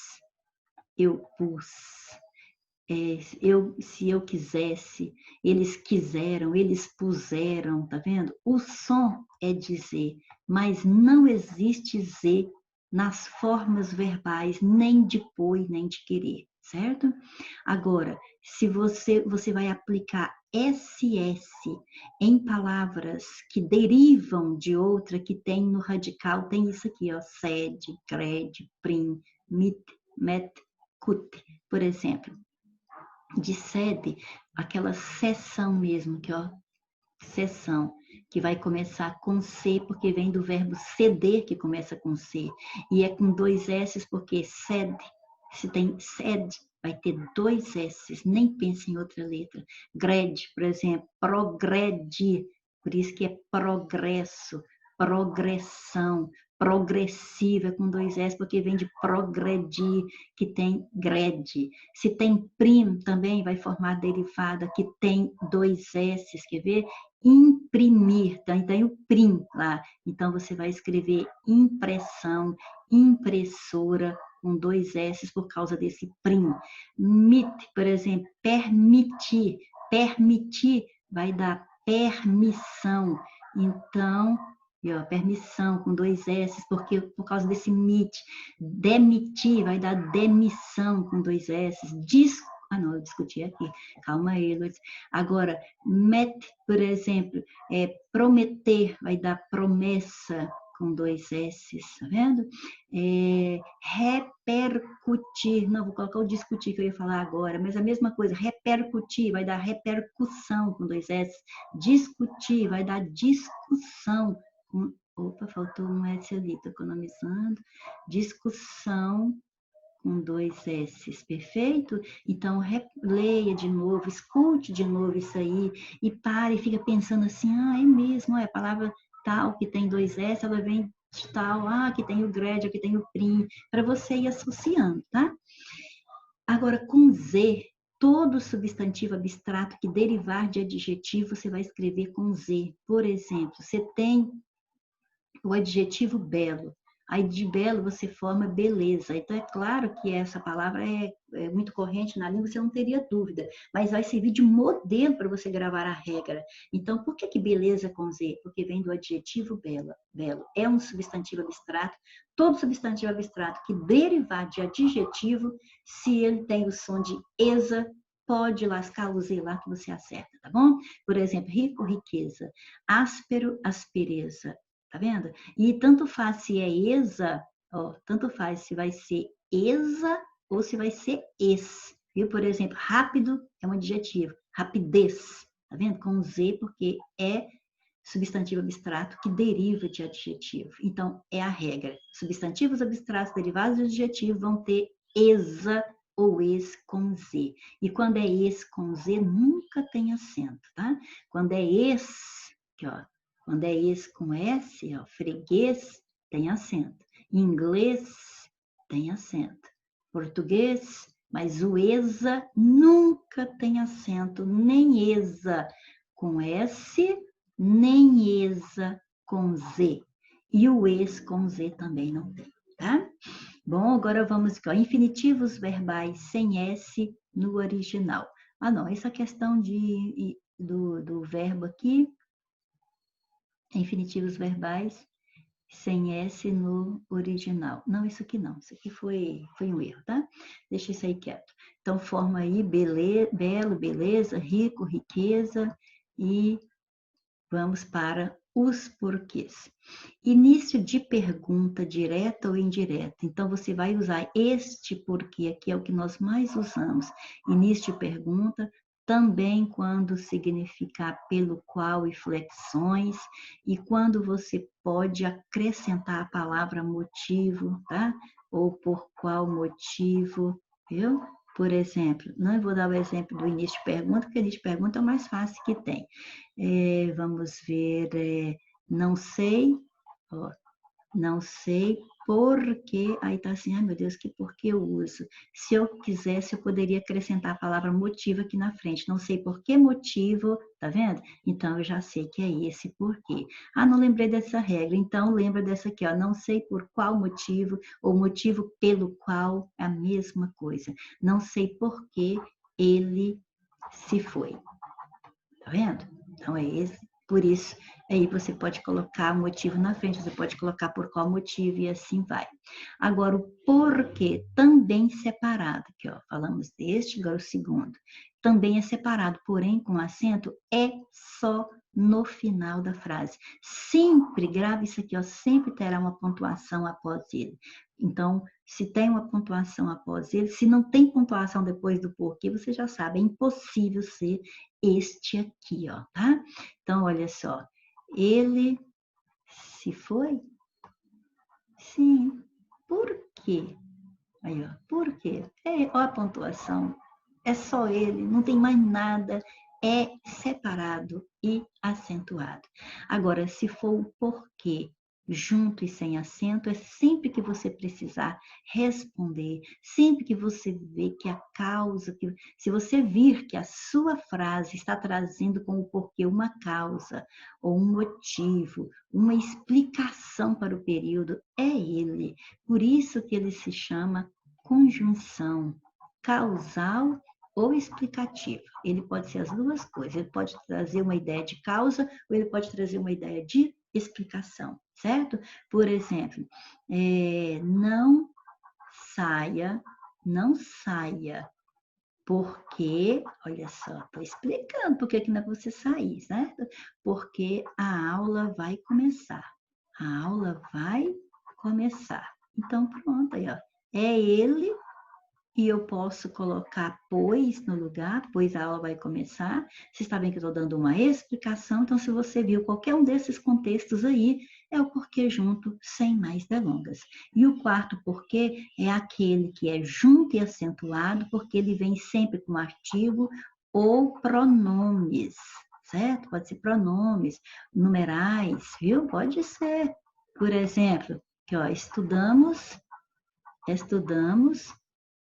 eu pus, se eu quisesse, eles quiseram, eles puseram, tá vendo? O som é de Z, mas não existe Z nas formas verbais, nem de pôr, nem de querer, certo? Agora, se você vai aplicar SS em palavras que derivam de outra que tem no radical, tem isso aqui, ó, sed, cred, prim, mit, met, cut, por exemplo. De sede, aquela sessão mesmo, que ó, sessão, que vai começar com C, porque vem do verbo ceder, que começa com C, e é com dois S, porque cede, se tem sede, vai ter dois S, nem pensa em outra letra. Grede, por exemplo, progrede, por isso que é progresso, progressão, progressiva com dois S, porque vem de progredir, que tem grede. Se tem prim, também vai formar derivada, que tem dois S, quer ver? Imprimir, então tem o prim lá. Então, você vai escrever impressão, impressora, com dois S por causa desse prim. Mit, por exemplo, permitir. Permitir vai dar permissão. Então, permissão com dois S, porque por causa desse mit. Demitir vai dar demissão com dois S. Não, eu discuti aqui. Calma aí, Luiz. Agora, met, por exemplo, prometer vai dar promessa com dois S, tá vendo? Repercutir, não, vou colocar o discutir que eu ia falar agora, mas a mesma coisa, repercutir vai dar repercussão com dois S. Discutir vai dar discussão com... Opa, faltou um S ali, estou economizando. Discussão com dois S's, perfeito? Então, leia de novo, escute de novo isso aí e pare e fica pensando assim, é mesmo, a palavra tal que tem dois S, ela vem de tal, aqui tem o grade, aqui tem o prim, para você ir associando, tá? Agora, com Z, todo substantivo abstrato que derivar de adjetivo, você vai escrever com Z. Por exemplo, você tem o adjetivo belo. Aí de belo você forma beleza. Então é claro que essa palavra é muito corrente na língua, você não teria dúvida, mas vai servir de modelo para você gravar a regra. Então por que beleza com Z? Porque vem do adjetivo belo. Belo é um substantivo abstrato. Todo substantivo abstrato que derivar de adjetivo, se ele tem o som de esa, pode lascar, use lá que você acerta, tá bom? Por exemplo, rico, riqueza. Áspero, aspereza. Tá vendo? E tanto faz se é exa, ó, tanto faz se vai ser exa ou se vai ser es. Viu? Por exemplo, rápido é um adjetivo. Rapidez. Tá vendo? Com Z, porque é substantivo abstrato que deriva de adjetivo. Então, é a regra. Substantivos abstratos derivados de adjetivo vão ter exa ou es com Z. E quando é es com Z, nunca tem acento, tá? Quando é es, aqui, ó, quando é es com S, ó, freguês, tem acento. Inglês, tem acento. Português, mas o exa nunca tem acento, nem exa com S, nem exa com Z. E o es com Z também não tem, tá? Bom, agora vamos aqui, ó, infinitivos verbais sem S no original. Ah, não, essa questão do verbo aqui, infinitivos verbais sem S no original. Não, isso aqui não, isso aqui foi um erro, tá? Deixa isso aí quieto. Então, forma aí belo, beleza, rico, riqueza e vamos para os porquês. Início de pergunta direta ou indireta. Então, você vai usar este porquê, que é o que nós mais usamos. Início de pergunta, também quando significar pelo qual e flexões, e quando você pode acrescentar a palavra motivo, tá? Ou por qual motivo, viu? Por exemplo, não vou dar o exemplo do início de pergunta, porque o início de pergunta é o mais fácil que tem. Vamos ver, não sei, ó, não sei por que, aí tá assim, ai meu Deus, que por que eu uso? Se eu quisesse, eu poderia acrescentar a palavra motivo aqui na frente, não sei por que motivo, tá vendo? Então, eu já sei que é esse porquê. Ah, não lembrei dessa regra, então lembra dessa aqui, ó, não sei por qual motivo, ou motivo pelo qual, é a mesma coisa. Não sei por que ele se foi, tá vendo? Então, é esse, por isso, aí você pode colocar o motivo na frente, você pode colocar por qual motivo e assim vai. Agora, o porquê, também separado, aqui, ó, falamos deste, agora o segundo. Também é separado, porém, com acento, é só no final da frase. Sempre, grave isso aqui, ó, sempre terá uma pontuação após ele. Então, se tem uma pontuação após ele, se não tem pontuação depois do porquê, você já sabe, é impossível ser este aqui, ó, tá? Então, olha só, ele se foi? Sim. Por quê? Aí, ó, por quê? Ó a pontuação. É só ele, não tem mais nada, é separado e acentuado. Agora, se for o porquê junto e sem acento, é sempre que você precisar responder, sempre que você vê que a causa, se você vir que a sua frase está trazendo como porquê uma causa, ou um motivo, uma explicação para o período, é ele. Por isso que ele se chama conjunção causal ou explicativa. Ele pode ser as duas coisas. Ele pode trazer uma ideia de causa ou ele pode trazer uma ideia de explicação, certo? Por exemplo, não saia, porque, olha só, estou explicando por que não é você sair, certo? Porque a aula vai começar. A aula vai começar. Então, pronto, aí, ó. É ele e eu posso colocar pois no lugar, pois a aula vai começar. Vocês sabem que eu estou dando uma explicação, então se você viu qualquer um desses contextos aí, é o porquê junto, sem mais delongas. E o quarto porquê é aquele que é junto e acentuado, porque ele vem sempre com artigo ou pronomes, certo? Pode ser pronomes, numerais, viu? Pode ser. Por exemplo, aqui, ó, estudamos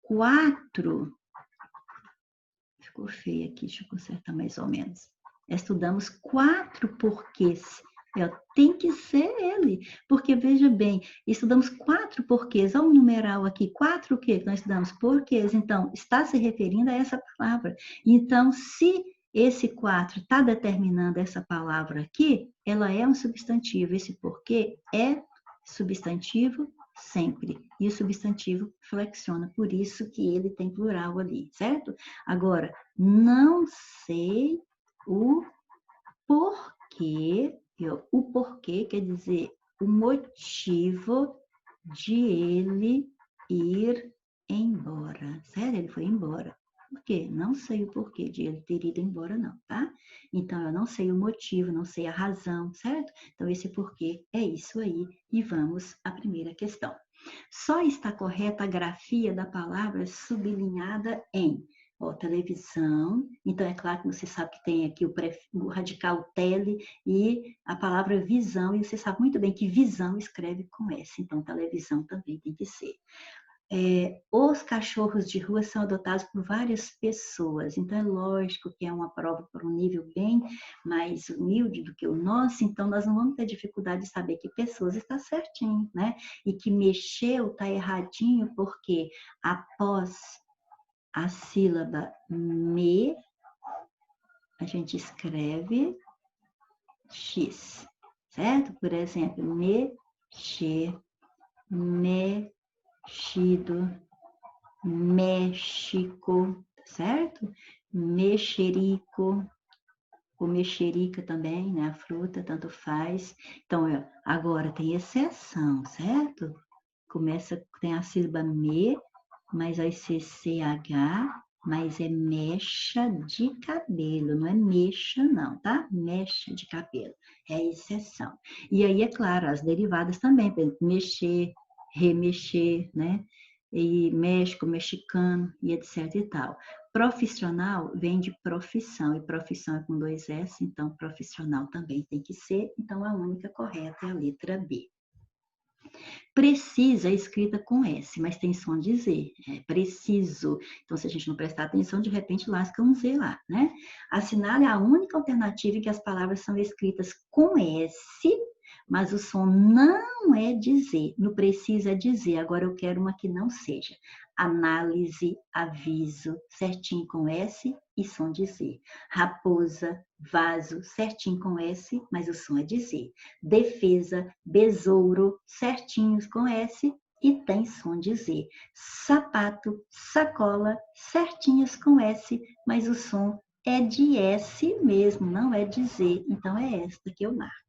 4. Ficou feio aqui, deixa eu consertar mais ou menos. Estudamos 4 porquês. Tem que ser ele, porque veja bem, estudamos 4 porquês. Olha o numeral aqui, 4 o quê? Nós estudamos porquês, então está se referindo a essa palavra. Então, se esse 4 está determinando essa palavra aqui, ela é um substantivo. Esse porquê é substantivo sempre. E o substantivo flexiona, por isso que ele tem plural ali, certo? Agora, não sei o porquê. O porquê quer dizer o motivo de ele ir embora, certo? Ele foi embora. Por quê? Não sei o porquê de ele ter ido embora, não, tá? Então, eu não sei o motivo, não sei a razão, certo? Então, esse porquê é isso aí. E vamos à primeira questão. Só está correta a grafia da palavra sublinhada em televisão. Então, é claro que você sabe que tem aqui o radical tele e a palavra visão, e você sabe muito bem que visão escreve com S, então televisão também tem que ser. Os cachorros de rua são adotados por várias pessoas, então é lógico que é uma prova por um nível bem mais humilde do que o nosso, então nós não vamos ter dificuldade de saber que pessoas está certinho, né? E que mexeu está erradinho, porque após a sílaba me, a gente escreve X, certo? Por exemplo, mexer, mexido, México, certo? Mexerico, ou mexerica também, né? A fruta, tanto faz. Então, agora tem exceção, certo? Tem a sílaba me, mas vai ser CH, mas é mecha de cabelo, não é mexa não, tá? Mecha de cabelo, é exceção. E aí, é claro, as derivadas também, por exemplo, mexer, remexer, né? E México, mexicano, e etc e tal. Profissional vem de profissão, e profissão é com 2 S, então profissional também tem que ser, então a única correta é a letra B. Precisa é escrita com S, mas tem som de Z, é preciso. Então, se a gente não prestar atenção, de repente lasca um Z lá, né? Assinale a única alternativa em que as palavras são escritas com S, mas o som não é de Z. No precisa é de Z, agora eu quero uma que não seja. Análise, aviso, certinho com S e som de Z. Raposa, vaso, certinho com S, mas o som é de Z. Defesa, besouro, certinhos com S e tem som de Z. Sapato, sacola, certinhos com S, mas o som é de S mesmo, não é de Z. Então é esta que eu marco.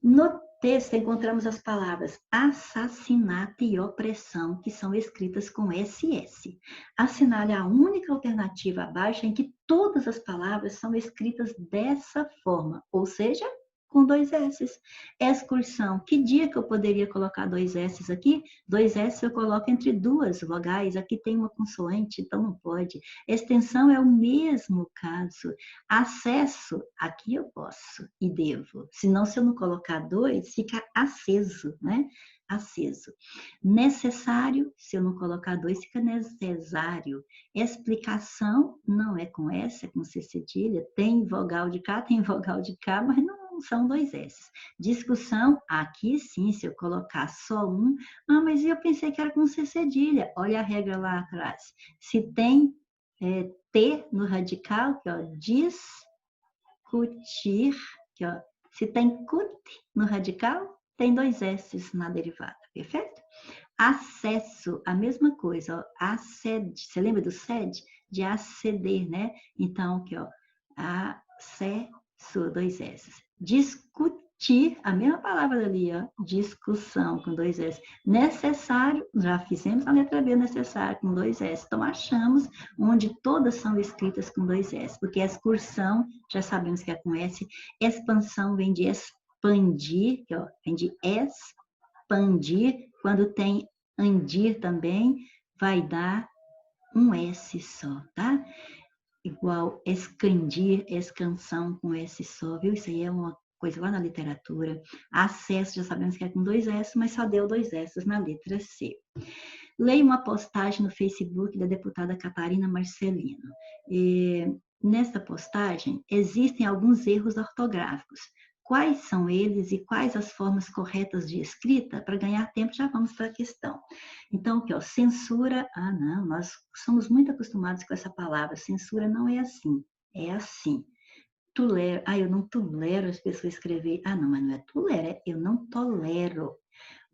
No texto encontramos as palavras assassinato e opressão, que são escritas com SS. Assinale a única alternativa abaixo em que todas as palavras são escritas dessa forma, ou seja, com 2 S. Excursão. Que dia que eu poderia colocar 2 S aqui? 2 S eu coloco entre 2 vogais. Aqui tem uma consoante, então não pode. Extensão é o mesmo caso. Acesso, aqui eu posso e devo. Senão, se eu não colocar 2, fica aceso, né? Aceso. Necessário, se eu não colocar 2, fica necessário. Explicação não é com S, é com C cedilha. Tem vogal de cá, tem vogal de cá, mas não são 2 S. Discussão, aqui sim, se eu colocar só um. Mas eu pensei que era com C cedilha. Olha a regra lá atrás. Se tem T no radical, que ó, discutir, que ó, se tem cut no radical, tem 2 S na derivada, perfeito? Acesso, a mesma coisa, ó, acede, você lembra do sed? De aceder, né? Então, aqui, ó, acesso, 2 S. Discutir, a mesma palavra ali, ó, discussão, com 2 S. Necessário, já fizemos a letra B, necessário, com 2 S. Então, achamos onde todas são escritas com 2 S, porque excursão, já sabemos que é com S. Expansão vem de expandir, que, ó, vem de expandir. Quando tem andir também, vai dar um S só, tá? Igual escandir, escansão com S só, viu? Isso aí é uma coisa lá na literatura. Acesso, já sabemos que é com 2 S, mas só deu 2 S na letra C. Leia uma postagem no Facebook da deputada Catarina Marcelino. Nesta postagem, existem alguns erros ortográficos. Quais são eles e quais as formas corretas de escrita? Para ganhar tempo, já vamos para a questão. Então, aqui, ó, censura. Não, nós somos muito acostumados com essa palavra. Censura não é assim, é assim. Tolero. Eu não tolero as pessoas escrever. Não, mas não é tolero, é eu não tolero.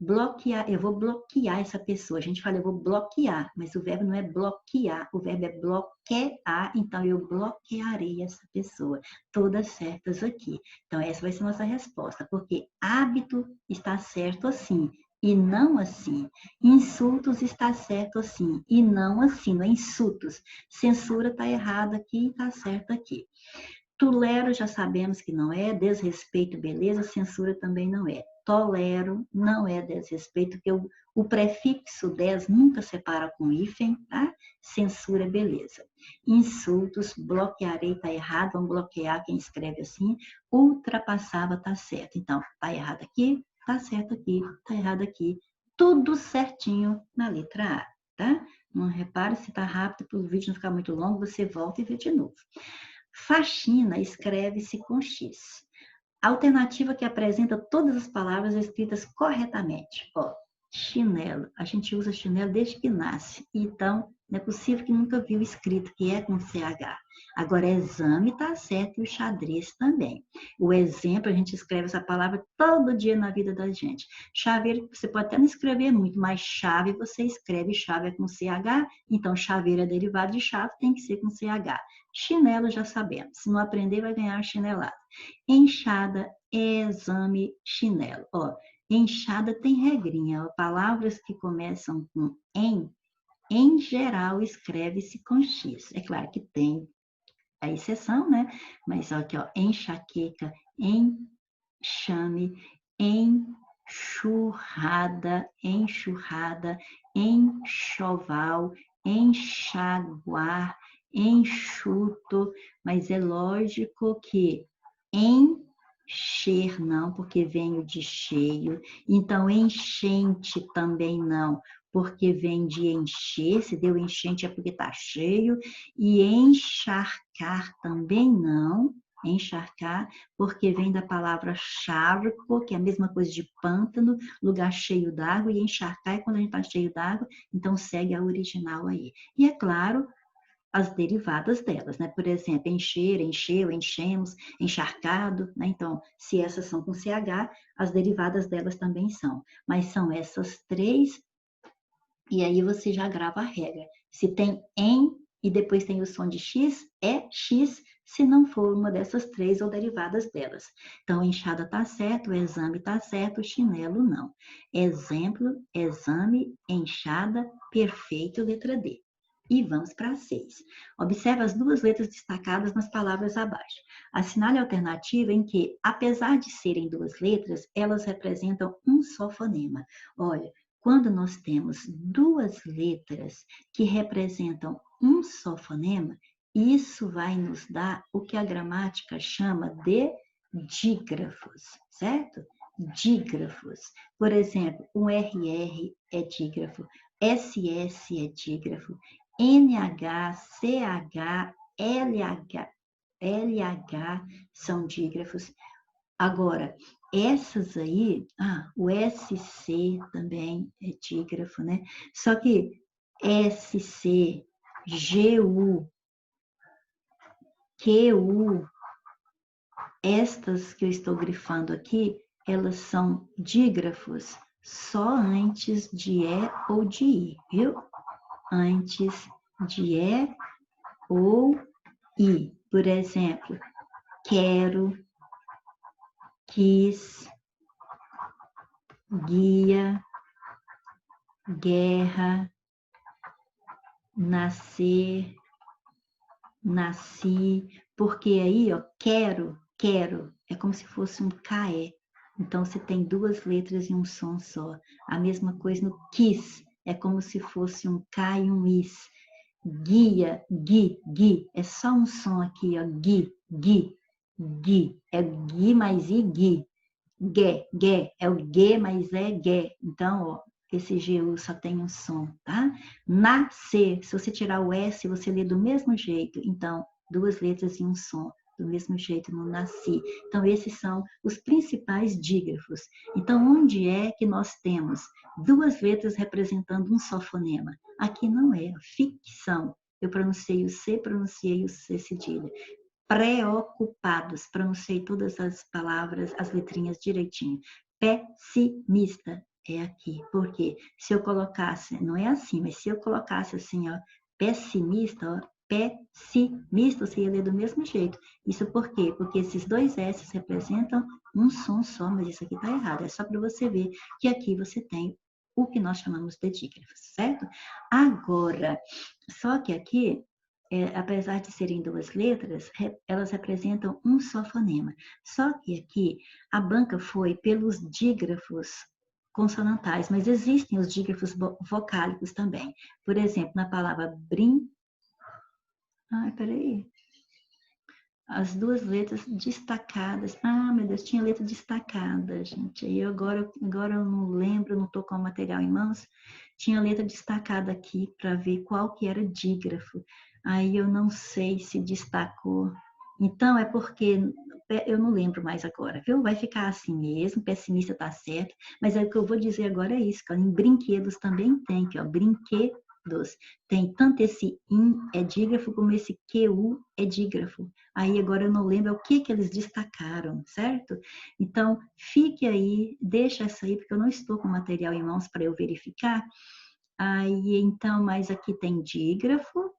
Bloquear, eu vou bloquear essa pessoa. A gente fala, eu vou bloquear, mas o verbo não é bloquear, o verbo é bloquear, então eu bloquearei essa pessoa. Todas certas aqui. Então, essa vai ser a nossa resposta, porque hábito está certo assim, e não assim. Insultos está certo assim, e não assim, não é insultos. Censura está errado aqui e está certo aqui. Tolero, já sabemos que não é. Desrespeito, beleza. Censura também não é. Tolero não é desrespeito, porque o prefixo des nunca separa com hífen, tá? Censura, beleza. Insultos, bloquearei, tá errado. Vamos bloquear quem escreve assim. Ultrapassava, tá certo. Então, tá errado aqui, tá certo aqui, tá errado aqui. Tudo certinho na letra A, tá? Não repare se tá rápido, para o vídeo não ficar muito longo, você volta e vê de novo. Faxina escreve-se com X. Alternativa que apresenta todas as palavras escritas corretamente. Ó, chinelo. A gente usa chinelo desde que nasce. Então, não é possível que nunca viu escrito que é com CH. Agora, exame está certo e o xadrez também. O exemplo, a gente escreve essa palavra todo dia na vida da gente. Chaveiro, você pode até não escrever muito, mas chave você escreve, chave é com CH, então chaveiro é derivado de chave, tem que ser com CH. Chinelo já sabemos, se não aprender vai ganhar chinelada. Enxada, exame, chinelo. Ó, enxada tem regrinha, ó, palavras que começam com em geral escreve-se com X. É claro que tem a exceção, né? Mas aqui, ó, enxaqueca, enxame, enxurrada, enxurrada, enxoval, enxaguar, enxuto, mas é lógico que encher não, porque vem o de cheio, então enchente também não, porque vem de encher, se deu enchente é porque está cheio, e encharcar também não, encharcar, porque vem da palavra charco, que é a mesma coisa de pântano, lugar cheio d'água, e encharcar é quando a gente está cheio d'água, então segue a original aí. E é claro, as derivadas delas, né? Por exemplo, encher, encheu, enchemos, encharcado, né? Então, se essas são com CH, as derivadas delas também são. Mas são essas três, e aí você já grava a regra. Se tem em e depois tem o som de X, é X, se não for uma dessas três ou derivadas delas. Então, enxada está certo, o exame está certo, o chinelo não. Exemplo, exame, enxada, perfeito, letra D. E vamos para a 6. Observe as duas letras destacadas nas palavras abaixo. Assinale a alternativa em que, apesar de serem duas letras, elas representam um só fonema. Olha, quando nós temos duas letras que representam um só fonema, isso vai nos dar o que a gramática chama de dígrafos, certo? Dígrafos. Por exemplo, um RR é dígrafo, SS é dígrafo, NH, CH, LH são dígrafos. Agora, essas aí, o SC também é dígrafo, né? Só que SC, GU, QU, estas que eu estou grifando aqui, elas são dígrafos só antes de E ou de I, viu? Antes de E ou I. Por exemplo, quero, quis, guia, guerra, nascer, nasci, porque aí, ó, quero, é como se fosse um KE. Então, você tem duas letras e um som só. A mesma coisa no quis, é como se fosse um K e um is. Guia, gui, é só um som aqui, ó, gui, é gui mais i, gui. Gué, é o guê, mas é gué. Então, ó, esse GU só tem um som, tá? Nascer, se você tirar o S, você lê do mesmo jeito. Então, duas letras e um som, do mesmo jeito no nasci. Então, esses são os principais dígrafos. Então, onde é que nós temos duas letras representando um só fonema? Aqui não é, ficção. Eu pronunciei o C, pronunciei o C cedilha. Preocupados, pronunciei todas as palavras, as letrinhas direitinho. Pessimista, é aqui. Porque se eu colocasse, não é assim, mas se eu colocasse assim, ó, pessimista, ó, pessimista, você ia ler do mesmo jeito. Isso por quê? Porque esses dois S representam um som só, mas isso aqui está errado. É só para você ver que aqui você tem o que nós chamamos de dígrafos, certo? Agora, só que aqui, apesar de serem duas letras, elas representam um só fonema. Só que aqui, a banca foi pelos dígrafos consonantais, mas existem os dígrafos vocálicos também. Por exemplo, na palavra Ai, peraí. As duas letras destacadas. Ah, meu Deus, tinha letra destacada, gente. Aí agora eu não lembro, não estou com o material em mãos. Tinha letra destacada aqui para ver qual que era dígrafo. Aí eu não sei se destacou. Então é porque eu não lembro mais agora, viu? Vai ficar assim mesmo, pessimista tá certo, mas é o que eu vou dizer agora é isso, que em brinquedos também tem, que ó, brinquedos. Tem tanto esse in é dígrafo como esse QU é dígrafo. Aí agora eu não lembro o que eles destacaram, certo? Então, fique aí, deixa essa aí, porque eu não estou com material em mãos para eu verificar. Aí, então, mas aqui tem dígrafo.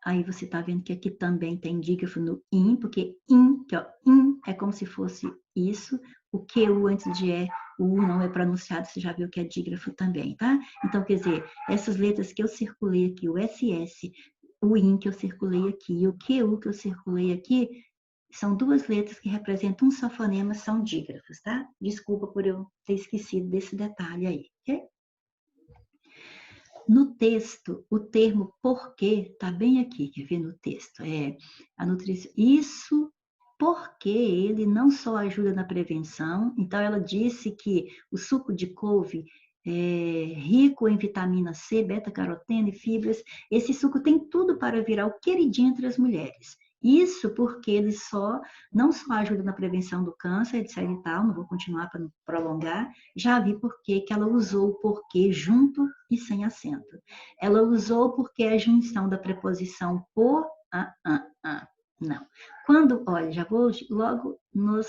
Aí você está vendo que aqui também tem dígrafo no in, porque in, que ó, in é como se fosse isso. O QU antes de o U não é pronunciado, você já viu que é dígrafo também, tá? Então, quer dizer, essas letras que eu circulei aqui, o SS, o IN que eu circulei aqui e o QU que eu circulei aqui, são duas letras que representam um só fonema, são dígrafos, tá? Desculpa por eu ter esquecido desse detalhe aí, ok? No texto, o termo porquê está bem aqui, quer ver no texto? A nutrição. Isso porque ele não só ajuda na prevenção, então ela disse que o suco de couve é rico em vitamina C, beta-caroteno e fibras. Esse suco tem tudo para virar o queridinho entre as mulheres. Isso porque ele não só ajuda na prevenção do câncer, etc e tal, não vou continuar para não prolongar, já vi por que ela usou o porquê junto e sem acento. Ela usou porque a junção da preposição por, não. Quando, olha, já vou logo nos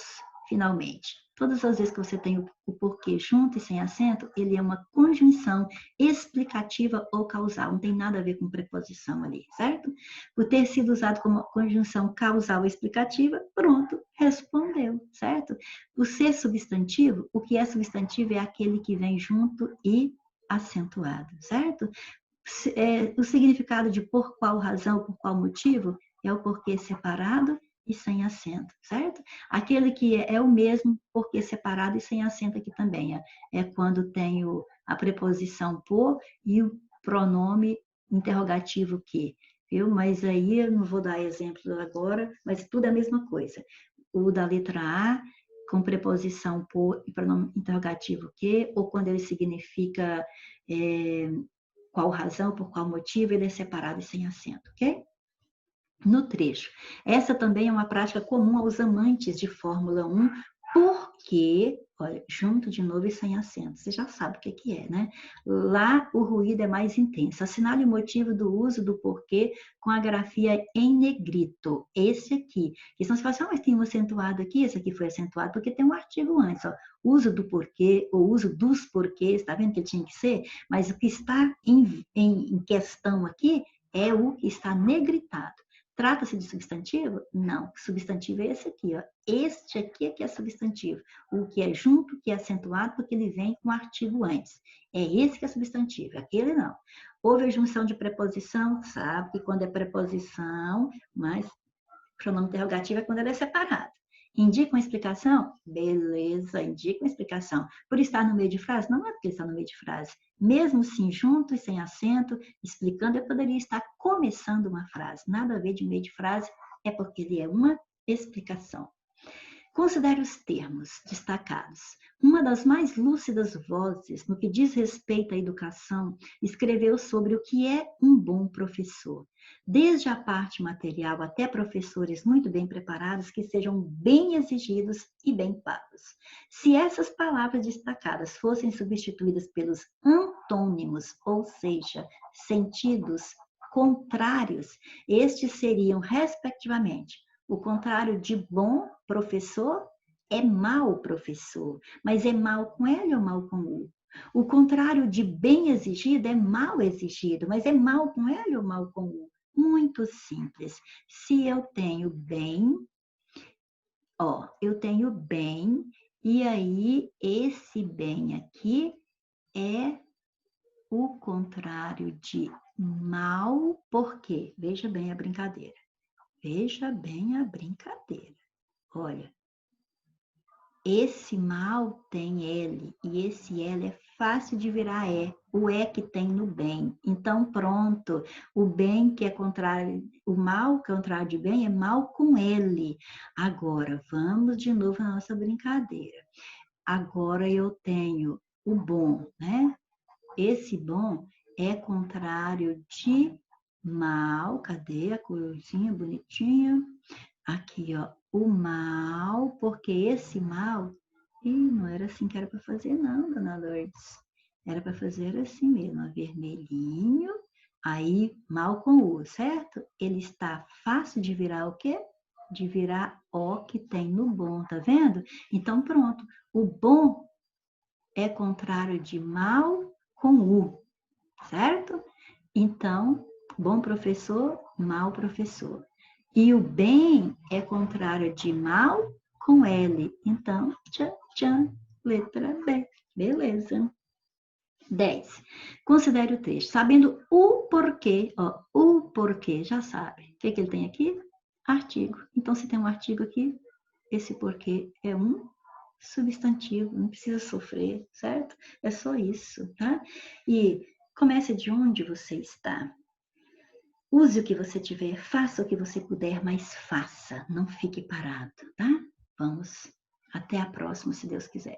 finalmente. Todas as vezes que você tem o porquê junto e sem acento, ele é uma conjunção explicativa ou causal, não tem nada a ver com preposição ali, certo? Por ter sido usado como conjunção causal ou explicativa, pronto, respondeu, certo? O ser substantivo, o que é substantivo é aquele que vem junto e acentuado, certo? O significado de por qual razão, por qual motivo, é o porquê separado e sem acento, certo? Aquele que é o mesmo porquê separado e sem acento aqui também. É quando tem a preposição por e o pronome interrogativo que, viu? Mas aí eu não vou dar exemplo agora, mas tudo é a mesma coisa. O da letra A, com preposição por e pronome interrogativo que, ou quando ele significa qual razão, por qual motivo, ele é separado e sem acento, ok? No trecho. Essa também é uma prática comum aos amantes de Fórmula 1, porque, olha, junto de novo e sem acento, você já sabe o que é, né? Lá o ruído é mais intenso. Assinale o motivo do uso do porquê com a grafia em negrito. Esse aqui. E senão você fala assim, mas tem um acentuado aqui, esse aqui foi acentuado porque tem um artigo antes, ó. Uso do porquê, ou uso dos porquês, tá vendo que tinha que ser? Mas o que está em questão aqui é o que está negritado. Trata-se de substantivo? Não. Substantivo é esse aqui, ó. Este aqui é que é substantivo. O que é junto, que é acentuado, porque ele vem com o artigo antes. É esse que é substantivo, aquele não. Houve a junção de preposição, sabe que quando é preposição, mas pronome interrogativo é quando ele é separado. Indica uma explicação? Beleza, indica uma explicação. Por estar no meio de frase? Não é porque está no meio de frase. Mesmo sim, junto e sem acento, explicando, eu poderia estar começando uma frase. Nada a ver de meio de frase, é porque ele é uma explicação. Considere os termos destacados. Uma das mais lúcidas vozes no que diz respeito à educação escreveu sobre o que é um bom professor. Desde a parte material até professores muito bem preparados que sejam bem exigidos e bem pagos. Se essas palavras destacadas fossem substituídas pelos antônimos, ou seja, sentidos contrários, estes seriam, respectivamente, o contrário de bom professor é mal, professor, mas é mal com L ou mal com U? O contrário de bem exigido é mal exigido, mas é mal com L ou mal com U? Muito simples. Se eu tenho bem, ó, eu tenho bem, e aí esse bem aqui é o contrário de mal, por quê? Veja bem a brincadeira. Veja bem a brincadeira. Olha, esse mal tem L, e esse L é fácil de virar E. O E que tem no bem. Então, pronto. O bem que é contrário, o mal contrário de bem é mal com L. Agora, vamos de novo na nossa brincadeira. Agora eu tenho o bom, né? Esse bom é contrário de mal. Cadê a corzinha bonitinha? Aqui, ó, o mal, porque esse mal, não era assim que era para fazer não, dona Lourdes. Era para fazer assim mesmo, ó, vermelhinho, aí mal com U, certo? Ele está fácil de virar o quê? De virar O que tem no bom, tá vendo? Então pronto, o bom é contrário de mal com U, certo? Então, bom professor, mau professor. E o bem é contrário de mal com L. Então, tchan, tchan, letra B. Beleza. 10. Considere o texto. Sabendo o porquê, ó, o porquê, já sabe. O que ele tem aqui? Artigo. Então, se tem um artigo aqui, esse porquê é um substantivo, não precisa sofrer, certo? É só isso, tá? E comece de onde você está. Use o que você tiver, faça o que você puder, mas faça, não fique parado, tá? Vamos, até a próxima, se Deus quiser.